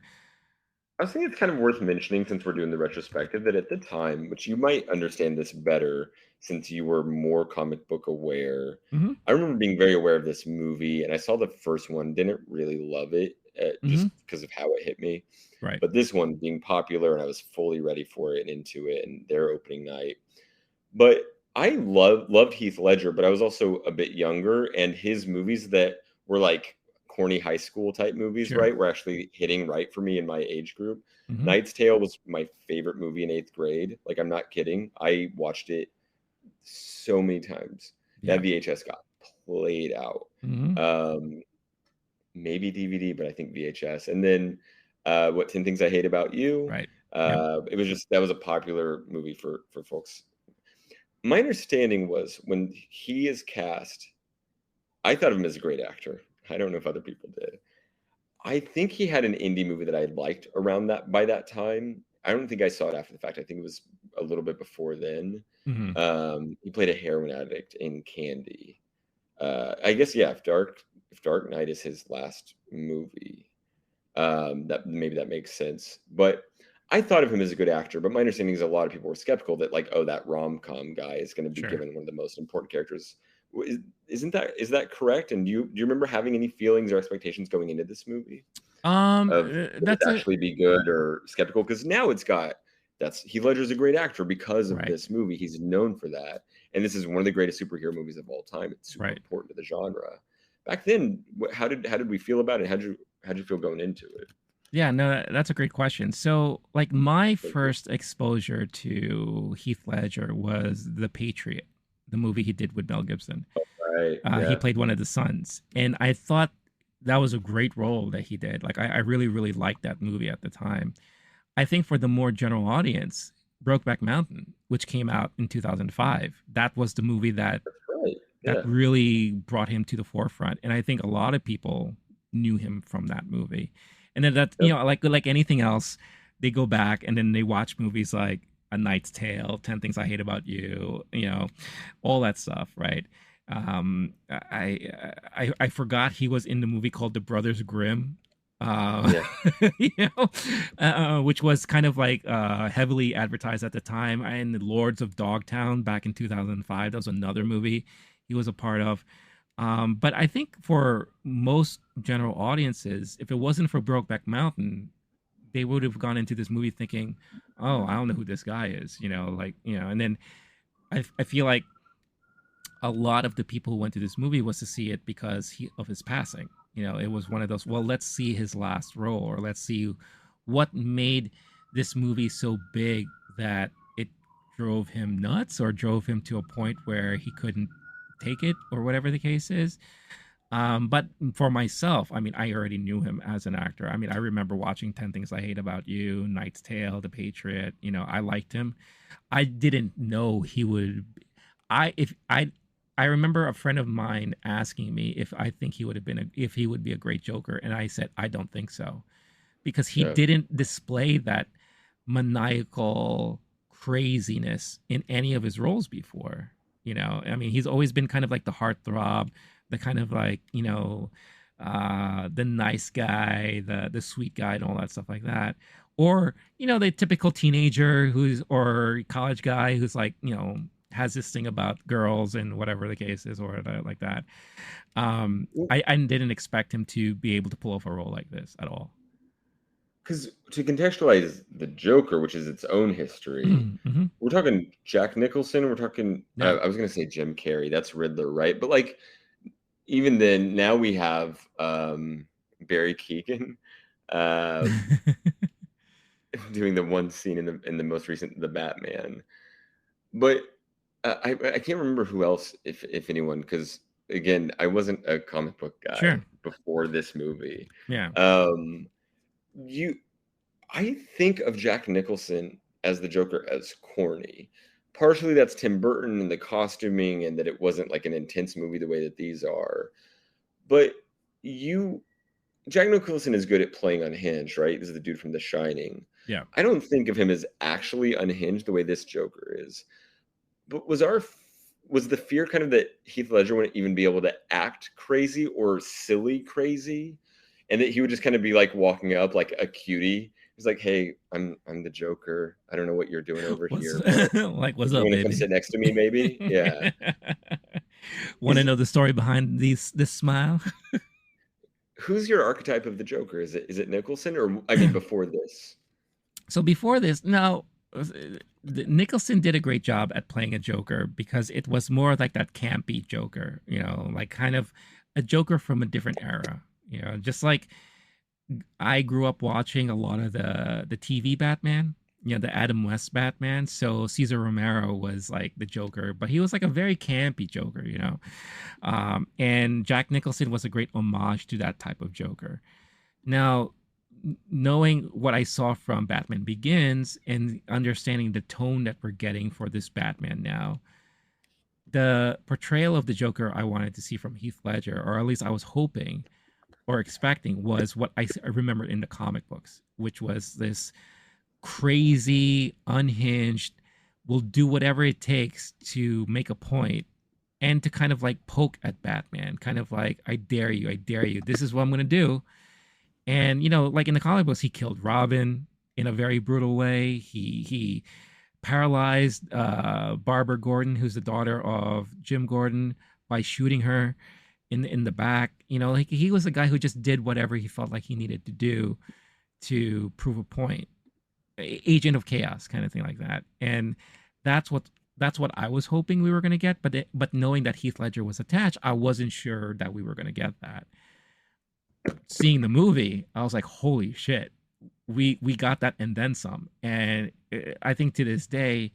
I was thinking it's kind of worth mentioning since we're doing the retrospective that at the time, which you might understand this better since you were more comic book aware. Mm-hmm. I remember being very aware of this movie, and I saw the first one, didn't really love it just because of how it hit me. Right. But this one being popular, and I was fully ready for it and into it, and their opening night. But I loved Heath Ledger, but I was also a bit younger, and his movies that were like corny high school type movies, right, were actually hitting right for me in my age group. Knight's Tale was my favorite movie in 8th grade. Like, I'm not kidding. I watched it so many times. That VHS got played out. Maybe DVD, but I think VHS. And then 10 Things I Hate About You. Right. It was just, that was a popular movie for folks. My understanding was when he is cast, I thought of him as a great actor. I don't know if other people did. I think he had an indie movie that I liked around that by that time. I don't think I saw it after the fact. I think it was a little bit before then. He played a heroin addict in Candy. I guess if Dark Knight is his last movie, that makes sense. But I thought of him as a good actor. But my understanding is a lot of people were skeptical that like, oh, that rom-com guy is going to be given one of the most important characters. Is that correct? And do you remember having any feelings or expectations going into this movie? That's actually be good or skeptical? Because now Heath Ledger's a great actor because of this movie. He's known for that, and this is one of the greatest superhero movies of all time. It's super important to the genre. Back then, how did we feel about it? How'd you feel going into it? Yeah, no, that's a great question. So, like, my first exposure to Heath Ledger was The Patriot, the movie he did with Mel Gibson. He played one of the sons, and I thought that was a great role that he did. Like, I really, really liked that movie at the time. I think for the more general audience, Brokeback Mountain, which came out in 2005, that was the movie that really brought him to the forefront, and I think a lot of people knew him from that movie. And then that, like anything else, they go back and then they watch movies like A Knight's Tale, 10 Things I Hate About You, all that stuff, right? I forgot he was in the movie called The Brothers Grimm, which was kind of like heavily advertised at the time. And The Lords of Dogtown back in 2005, that was another movie he was a part of. But I think for most general audiences, if it wasn't for Brokeback Mountain, they would have gone into this movie thinking, oh, I don't know who this guy is, and then I feel like a lot of the people who went to this movie was to see it because of his passing. It was one of those, well, let's see his last role, or let's see what made this movie so big that it drove him nuts or drove him to a point where he couldn't take it, or whatever the case is. But for myself, I mean, I already knew him as an actor. I mean, I remember watching 10 Things I Hate About You, Knight's Tale, The Patriot. I liked him. I didn't know he would. I remember a friend of mine asking me if I think he would be a great Joker, and I said I don't think so, because he didn't display that maniacal craziness in any of his roles before. I mean, he's always been kind of like the heartthrob, the kind of like, the nice guy, the sweet guy and all that stuff like that. Or, the typical teenager or college guy who's like, has this thing about girls and whatever the case is, or like that. I didn't expect him to be able to pull off a role like this at all. Because to contextualize the Joker, which is its own history, we're talking Jack Nicholson. We're talking, I was going to say Jim Carrey. That's Riddler, right? But like, even then, now we have Barry Keoghan doing the one scene in the most recent The Batman. But I can't remember who else, if anyone, because again, I wasn't a comic book guy before this movie. Yeah. I think of Jack Nicholson as the Joker as corny. Partially that's Tim Burton and the costuming and that it wasn't like an intense movie the way that these are. But Jack Nicholson is good at playing unhinged, right? This is the dude from The Shining. Yeah. I don't think of him as actually unhinged the way this Joker is. But was the fear kind of that Heath Ledger wouldn't even be able to act crazy or silly crazy, and that he would just kind of be like walking up like a cutie? He's like, "Hey, I'm the Joker. I don't know what you're doing over here. Like, what's up, you want baby? to come sit next to me, maybe?" Yeah. Want to know the story behind this smile? Who's your archetype of the Joker? Is it Nicholson, or I mean before this? So before this, no, Nicholson did a great job at playing a Joker because it was more like that campy Joker, like kind of a Joker from a different era, just like I grew up watching a lot of the TV Batman, the Adam West Batman. So Cesar Romero was like the Joker, but he was like a very campy Joker, and Jack Nicholson was a great homage to that type of Joker. Now, knowing what I saw from Batman Begins and understanding the tone that we're getting for this Batman now, the portrayal of the Joker I wanted to see from Heath Ledger, or at least I was hoping or expecting, was what I remember in the comic books, which was this crazy, unhinged, will do whatever it takes to make a point and to kind of like poke at Batman, kind of like, I dare you, this is what I'm going to do. And, like in the comic books, he killed Robin in a very brutal way. He paralyzed Barbara Gordon, who's the daughter of Jim Gordon, by shooting her in the back. Like he was a guy who just did whatever he felt like he needed to do to prove a point. Agent of chaos kind of thing like that. And that's what I was hoping we were going to get. But knowing that Heath Ledger was attached, I wasn't sure that we were going to get that. Seeing the movie, I was like, holy shit, we got that and then some. And I think to this day,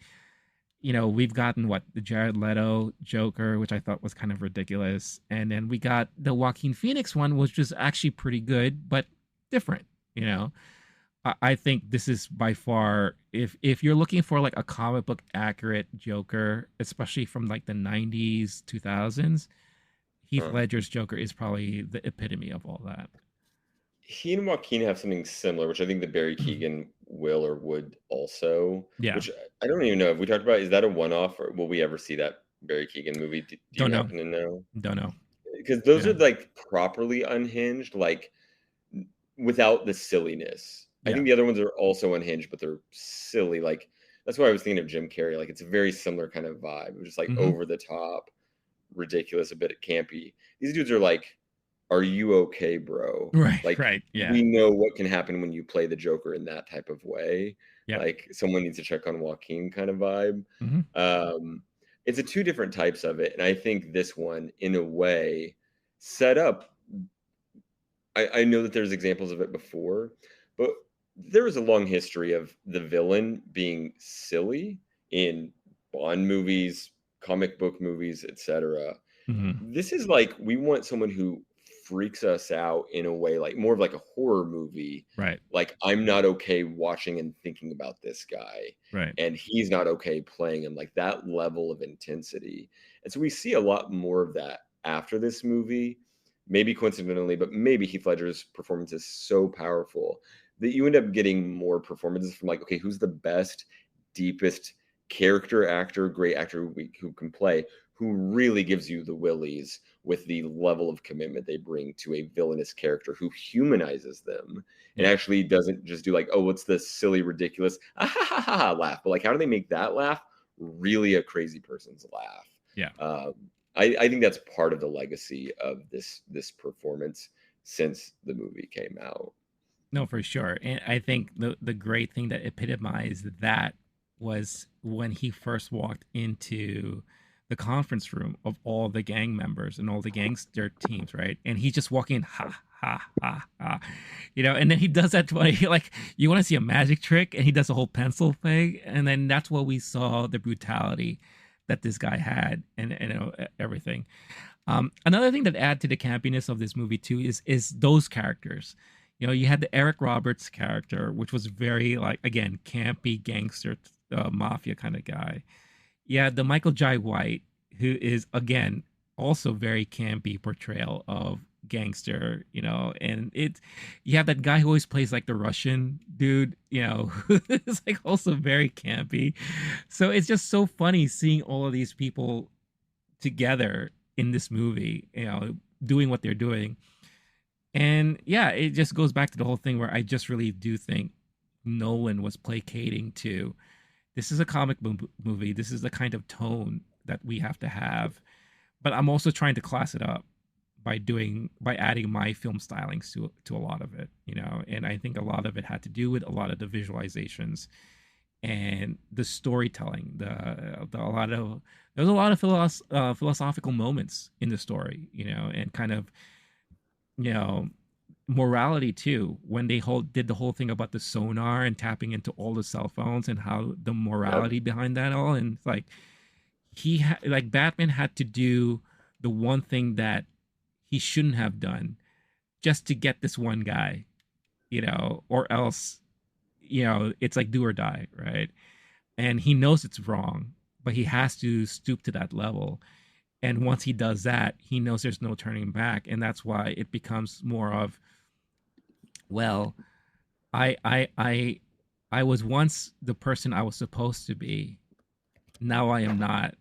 we've gotten the Jared Leto Joker, which I thought was kind of ridiculous. And then we got the Joaquin Phoenix one, which was actually pretty good, but different. I think this is by far, if you're looking for like a comic book accurate Joker, especially from like the 90s, 2000s, Heath Ledger's Joker is probably the epitome of all that. He and Joaquin have something similar, which I think that Barry Keoghan will or would also. Yeah. Which I don't even know if we talked about. Is that a one-off, or will we ever see that Barry Keoghan movie? Do you happen to know? Don't know. Because those are like properly unhinged, like without the silliness. Yeah. I think the other ones are also unhinged, but they're silly. Like that's why I was thinking of Jim Carrey. Like it's a very similar kind of vibe, just like over the top, ridiculous, a bit campy. These dudes are like, are you okay, bro? Right. Like, right. Yeah. We know what can happen when you play the Joker in that type of way. Yeah. Like someone needs to check on Joaquin kind of vibe. It's a two different types of it. And I think this one, in a way, set up. I know that there's examples of it before, but there was a long history of the villain being silly in Bond movies, comic book movies, etc. This is like, we want someone who freaks us out in a way, like more of like a horror movie. Right. Like, I'm not okay watching and thinking about this guy. Right. And he's not okay playing him, like that level of intensity. And so we see a lot more of that after this movie, maybe coincidentally, but maybe Heath Ledger's performance is so powerful that you end up getting more performances from like, okay, who's the best, deepest character actor, great actor who can play, who really gives you the willies with the level of commitment they bring to a villainous character, who humanizes them and actually doesn't just do like, oh, what's the silly, ridiculous laugh, but like, how do they make that laugh really a crazy person's laugh? Yeah. I think that's part of the legacy of this performance since the movie came out. No, for sure. And I think the great thing that epitomized that was when he first walked into the conference room of all the gang members and all the gangster teams, right? And he's just walking, ha, ha, ha, ha, and then he does that like, you want to see a magic trick, and he does a whole pencil thing, and then that's what we saw, the brutality that this guy had, and everything. Another thing that add to the campiness of this movie too is those characters. You know, you had the Eric Roberts character, which was very like, again, campy gangster mafia kind of guy. You had the Michael Jai White, who is again also very campy portrayal of gangster, you know, and you have that guy who always plays like the Russian dude, you know, it's like also very campy. So it's just so funny seeing all of these people together in this movie, you know, doing what they're doing. And yeah, it just goes back to the whole thing where I just really do think Nolan was placating to, this is a movie. This is the kind of tone that we have to have. But I'm also trying to class it up by adding my film stylings to a lot of it, you know. And I think a lot of it had to do with a lot of the visualizations and the storytelling. There's a lot of philosophical moments in the story, you know, and kind of, you know, morality too, when they did the whole thing about the sonar and tapping into all the cell phones and how the morality behind that all. And it's like like Batman had to do the one thing that he shouldn't have done just to get this one guy, you know, or else, you know, it's like do or die, right? And he knows it's wrong, but he has to stoop to that level. And once he does that, he knows there's no turning back. And that's why it becomes more of, well, I was once the person I was supposed to be. Now I am not.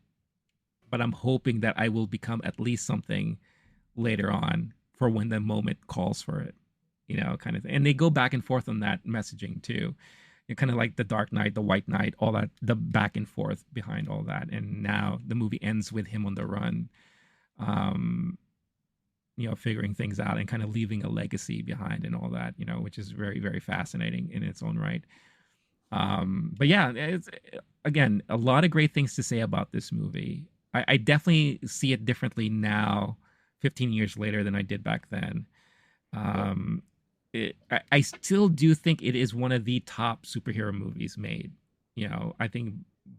But I'm hoping that I will become at least something later on for when the moment calls for it, you know, kind of thing. And they go back and forth on that messaging too. You're kind of like the Dark Knight, the White Knight, all that, the back and forth behind all that. And now the movie ends with him on the run, you know, figuring things out and kind of leaving a legacy behind and all that, you know, which is very, very fascinating in its own right. But yeah, it's, again, a lot of great things to say about this movie. I definitely see it differently now, 15 years later, than I did back then. I still do think it is one of the top superhero movies made. You know, I think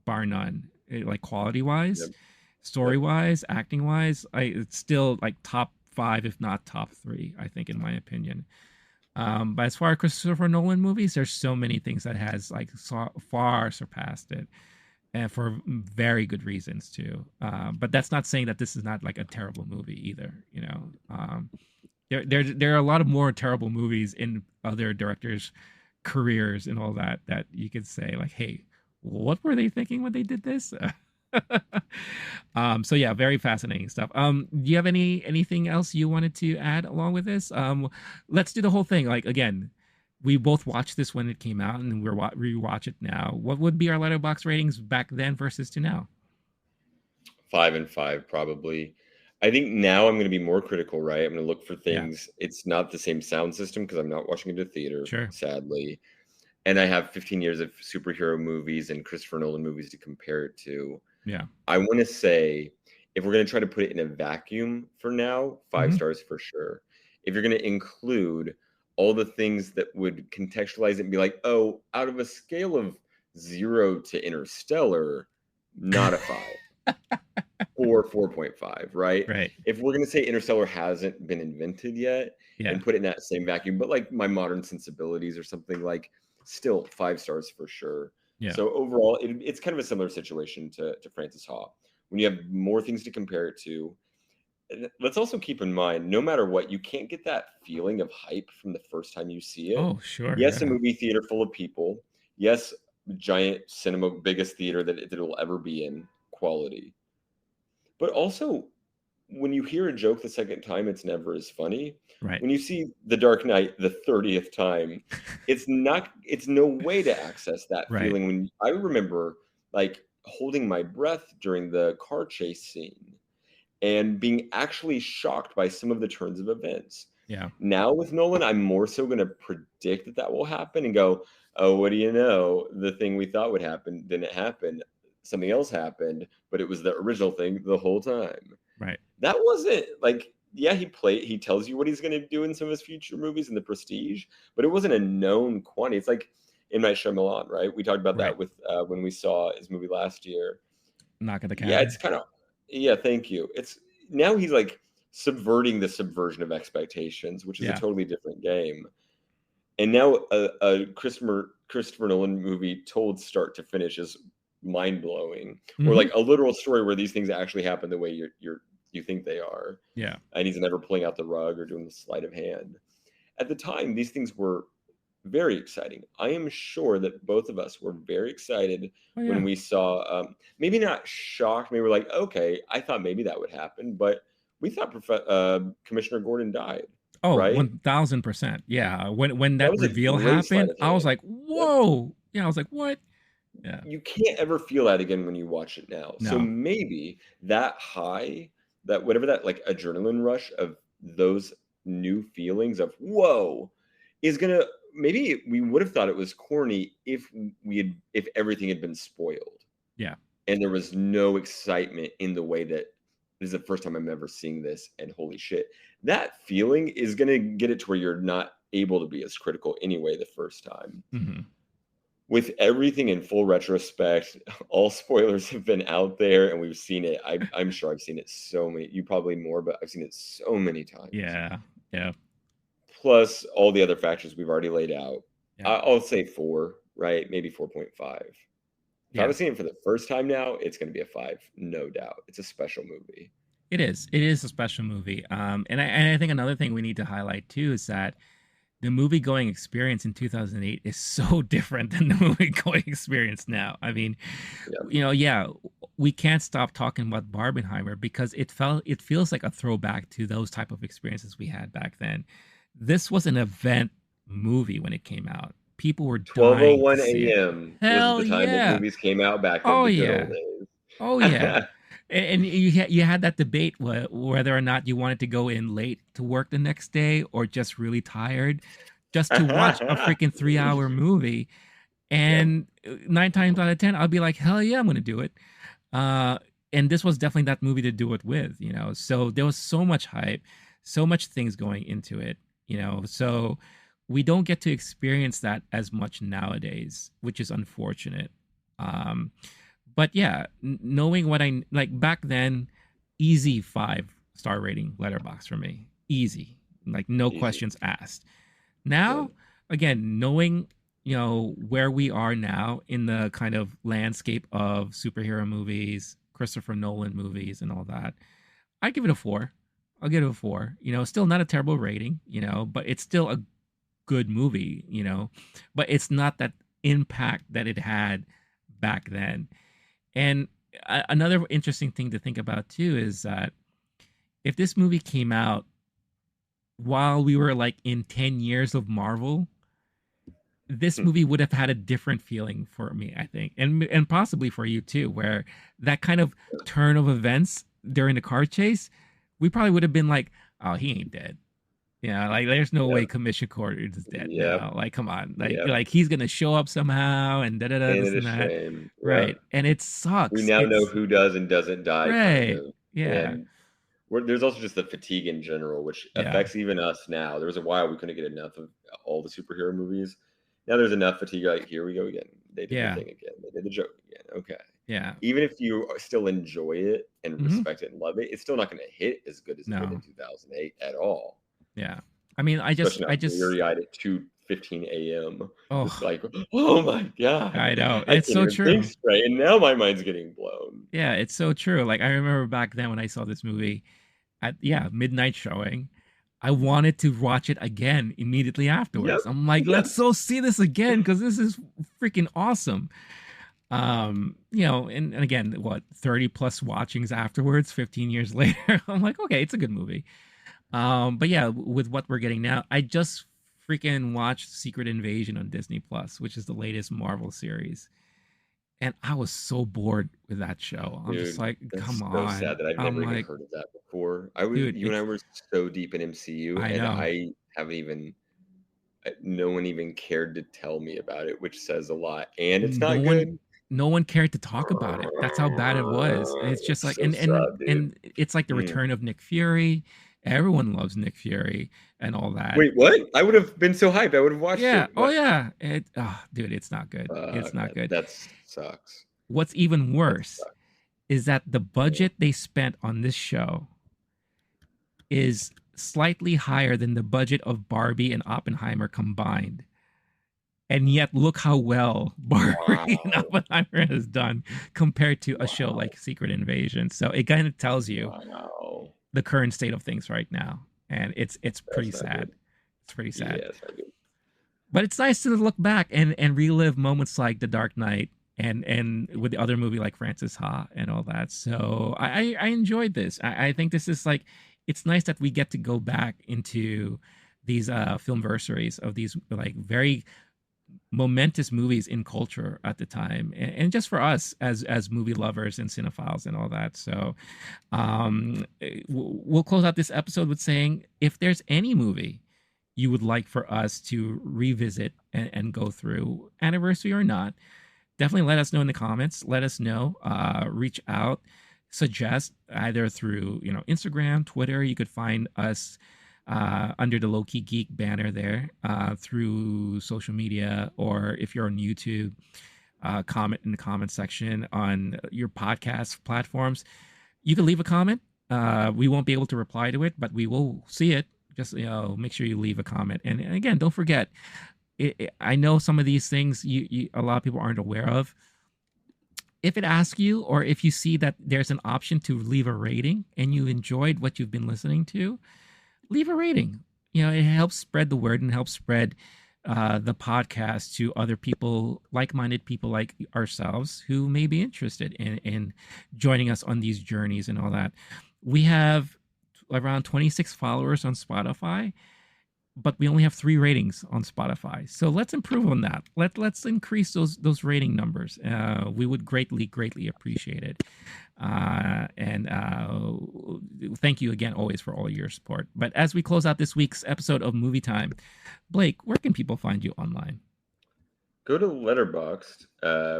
bar none, like quality wise, story wise, acting wise, it's still like top 5, if not top 3, I think, in my opinion. But as far as Christopher Nolan movies, there's so many things that has like far surpassed it, and for very good reasons too. But that's not saying that this is not like a terrible movie either. You know, there are a lot of more terrible movies in other directors' careers and all that you could say like, hey, what were they thinking when they did this? So yeah, very fascinating stuff. Do you have anything else you wanted to add along with this? Let's do the whole thing. Like, again, we both watched this when it came out and we're rewatch it now. What would be our Letterboxd ratings back then versus to now? 5 and 5 probably. I think now I'm going to be more critical, right? I'm going to look for things. It's not the same sound system because I'm not watching it at theater, sadly. And I have 15 years of superhero movies and Christopher Nolan movies to compare it to. Yeah. I want to say, if we're going to try to put it in a vacuum for now, 5 stars for sure. If you're going to include all the things that would contextualize it and be like, oh, out of a scale of 0 to Interstellar, not a 5. Or 4.5, right? Right. If we're going to say Interstellar hasn't been invented yet and put it in that same vacuum, but like My Modern Sensibilities or something, like, still 5 stars for sure. Yeah. So overall, it's kind of a similar situation to Francis Ha. When you have more things to compare it to, let's also keep in mind, no matter what, you can't get that feeling of hype from the first time you see it. Oh, sure. Yes, a movie theater full of people. Yes, giant cinema, biggest theater that it'll ever be in, quality. But also, when you hear a joke the second time, it's never as funny. Right. When you see The Dark Knight the 30th time, it's no way to access that feeling. When I remember like holding my breath during the car chase scene and being actually shocked by some of the turns of events. Yeah. Now with Nolan, I'm more so going to predict that will happen and go, oh, what do you know? The thing we thought would happen didn't happen. Something else happened, but it was the original thing the whole time. Right. That wasn't like, yeah, he tells you what he's going to do in some of his future movies in The Prestige, but it wasn't a known quantity. It's like M. Night Shyamalan, right? We talked about that with when we saw his movie last year. Knock at the Cabin. Yeah, it's kind of, thank you. It's now he's like subverting the subversion of expectations, which is a totally different game. And now a Christopher Nolan movie told start to finish is mind blowing, or like a literal story where these things actually happen the way you think they are. Yeah, and he's never pulling out the rug or doing the sleight of hand. At the time, these things were very exciting. I am sure that both of us were very excited when we saw, maybe not shocked, maybe we're like, okay, I thought maybe that would happen, but we thought Commissioner Gordon died. Oh, right? 1000%. Yeah. When That that was a reveal great sleight happened, of I was hand. like, whoa. Yeah, I was like, what? Yeah. You can't ever feel that again when you watch it now. So No. maybe that high, that whatever that like adrenaline rush of those new feelings of whoa is gonna, maybe we would have thought it was corny if if everything had been spoiled. Yeah. And there was no excitement in the way that this is the first time I'm ever seeing this, and holy shit. That feeling is gonna get it to where you're not able to be as critical anyway the first time. With everything in full retrospect, all spoilers have been out there and we've seen it. I'm sure I've seen it so many, you probably more, but I've seen it so many times. Yeah. Yeah. Plus all the other factors we've already laid out. Yeah. I'll say 4, right? Maybe 4.5. If I was seeing it for the first time now, it's going to be a 5, no doubt. It's a special movie. It is. It is a special movie. And I think another thing we need to highlight too is that the movie-going experience in 2008 is so different than the movie-going experience now. I mean, we can't stop talking about Barbenheimer because it feels like a throwback to those type of experiences we had back then. This was an event movie when it came out. People were 12:01 a.m. was the time that movies came out back then. Oh yeah. Oh yeah. And you had that debate whether or not you wanted to go in late to work the next day or just really tired just to watch a freaking 3-hour movie. And 9 times out of 10, I'll be like, hell yeah, I'm going to do it. And this was definitely that movie to do it with, So there was so much hype, so much things going into it, So we don't get to experience that as much nowadays, which is unfortunate. But yeah, knowing what I like back then, easy 5-star rating Letterboxd for me. Easy. Like no questions asked. Now, again, knowing, where we are now in the kind of landscape of superhero movies, Christopher Nolan movies and all that, I give it a 4. I'll give it a 4. Still not a terrible rating, but it's still a good movie, but it's not that impact that it had back then. And another interesting thing to think about too is that if this movie came out while we were like in 10 years of Marvel, this movie would have had a different feeling for me, I think, and possibly for you too, where that kind of turn of events during the car chase, we probably would have been like, oh, he ain't dead. Like there's no way Commissioner Gordon is dead now. Like, come on, like he's gonna show up somehow and this and that. Shame. Right? And it sucks. We now know who does and doesn't die. Right? Kind of. Yeah. And there's also just the fatigue in general, which affects even us now. There was a while we couldn't get enough of all the superhero movies. Now there's enough fatigue. Like, here we go again. They did the thing again. They did the joke again. Okay. Yeah. Even if you still enjoy it and respect it and love it, it's still not going to hit as good as it did in 2008 at all. Yeah. I mean, I just weary-eyed at 2:15 a.m. Oh, it's like, oh my god! I know, it's so true. Straight, and now my mind's getting blown. Yeah, it's so true. Like I remember back then when I saw this movie at midnight showing, I wanted to watch it again immediately afterwards. I'm like, let's go see this again because this is freaking awesome. And again, 30 plus watchings afterwards, 15 years later, I'm like, okay, it's a good movie. But yeah, with what we're getting now, I just freaking watched Secret Invasion on Disney Plus, which is the latest Marvel series. And I was so bored with that show. I'm just like, come on. It's so sad that I've never even heard of that before. You and I were so deep in MCU, I haven't even, no one even cared to tell me about it, which says a lot. And it's not good. No one cared to talk about it. That's how bad it was. And it's just like, and it's like the return of Nick Fury. Everyone loves Nick Fury and all that. Wait, what? I would have been so hyped. I would have watched it. Oh yeah. Dude, it's not good. It's not good. That sucks. What's even worse is that the budget they spent on this show is slightly higher than the budget of Barbie and Oppenheimer combined. And yet, look how well Barbie and Oppenheimer has done compared to a show like Secret Invasion. So it kind of tells you the current state of things right now, and it's pretty sad. It's pretty sad. Yes, I do. But it's nice to look back and relive moments like The Dark Knight and with the other movie like Frances Ha and all that. So I enjoyed this. I think this is like, it's nice that we get to go back into these filmversaries of these like very momentous movies in culture at the time, and just for us as movie lovers and cinephiles and all that. So we'll close out this episode with saying, if there's any movie you would like for us to revisit and go through, anniversary or not, definitely let us know in the comments. Let us know. Reach out, suggest either through Instagram, Twitter. You could find us under the Low Key Geek banner there, through social media, or if you're on YouTube, comment in the comment section on your podcast platforms. You can leave a comment. We won't be able to reply to it, but we will see it. Just make sure you leave a comment. And again, don't forget, I know some of these things a lot of people aren't aware of. If it asks you, or if you see that there's an option to leave a rating and you enjoyed what you've been listening to, leave a rating. It helps spread the word and helps spread the podcast to other people, like-minded people like ourselves, who may be interested in joining us on these journeys and all that. We have around 26 followers on Spotify, but we only have 3 ratings on Spotify. So let's improve on that. Let's increase those rating numbers. We would greatly appreciate it. And thank you again always for all your support. But as we close out this week's episode of Movie Time, Blake, where can people find you online? Go to Letterboxd,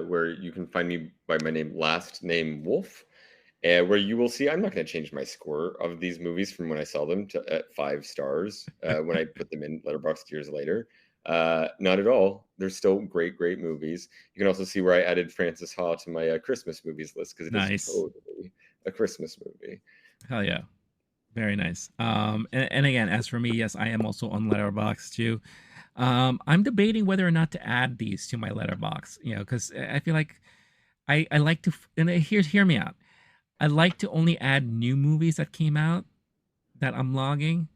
where you can find me by my name, last name Wolf. Where you will see, I'm not going to change my score of these movies from when I saw them at 5 stars when I put them in Letterboxd years later. Not at all. They're still great movies. You can also see where I added Frances Ha to my Christmas movies list, because it is totally a Christmas movie. Hell yeah. Very nice. And again, as for me, yes, I am also on Letterboxd too. I'm debating whether or not to add these to my Letterboxd, because I feel like I like to, and hear me out. I like to only add new movies that came out that I'm logging.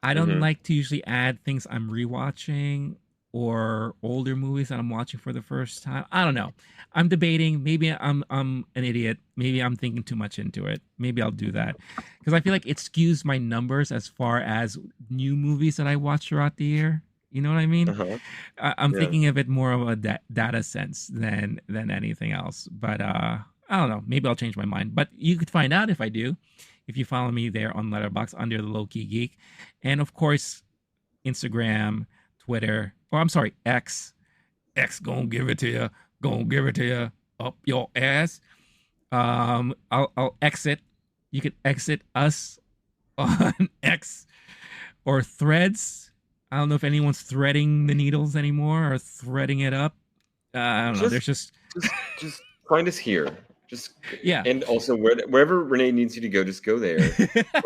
I don't like to usually add things I'm rewatching or older movies that I'm watching for the first time. I don't know. I'm debating. Maybe I'm an idiot. Maybe I'm thinking too much into it. Maybe I'll do that, because I feel like it skews my numbers as far as new movies that I watch throughout the year. You know what I mean? I'm thinking of it more of a data sense than anything else. But I don't know. Maybe I'll change my mind. But you could find out if I do, if you follow me there on Letterboxd under the Low Key Geek. And of course, Instagram, Twitter, or I'm sorry, X. X gonna give it to you. Gonna give it to you up your ass. I'll exit. You can exit us on X or Threads. I don't know if anyone's threading the needles anymore or threading it up. I don't know. There's just find us here. And also wherever Rene needs you to go, just go there.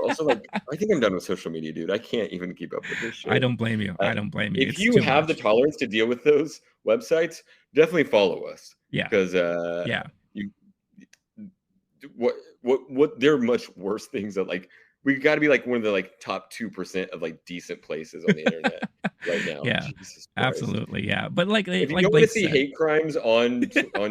Also, like, I think I'm done with social media, dude. I can't even keep up with this shit. I don't blame you. If you have the tolerance to deal with those websites, definitely follow us. Yeah. Because what there are much worse things that, like, we got to be like one of the like top 2% of like decent places on the internet right now. Yeah, absolutely. Yeah, but like if you don't want to see hate crimes on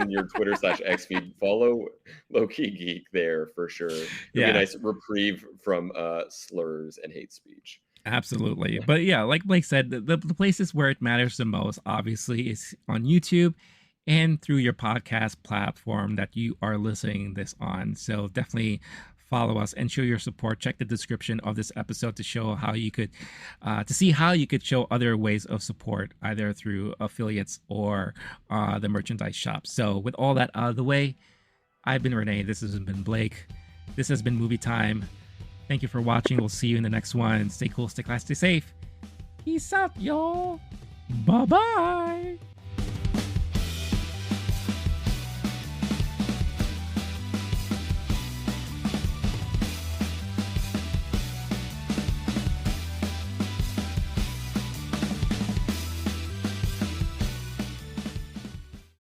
your Twitter /X feed, follow Low-Key Geek there for sure. It'll be a nice reprieve from slurs and hate speech. Absolutely. But yeah, like Blake said, the places where it matters the most, obviously, is on YouTube and through your podcast platform that you are listening this on. So definitely follow us and show your support. Check the description of this episode to show how you could, to see how you could show other ways of support, either through affiliates or the merchandise shop. So with all that out of the way, I've been Rene. This has been Blake. This has been Movie Time. Thank you for watching. We'll see you in the next one. Stay cool, stay classy, stay safe. Peace out, y'all. Bye-bye.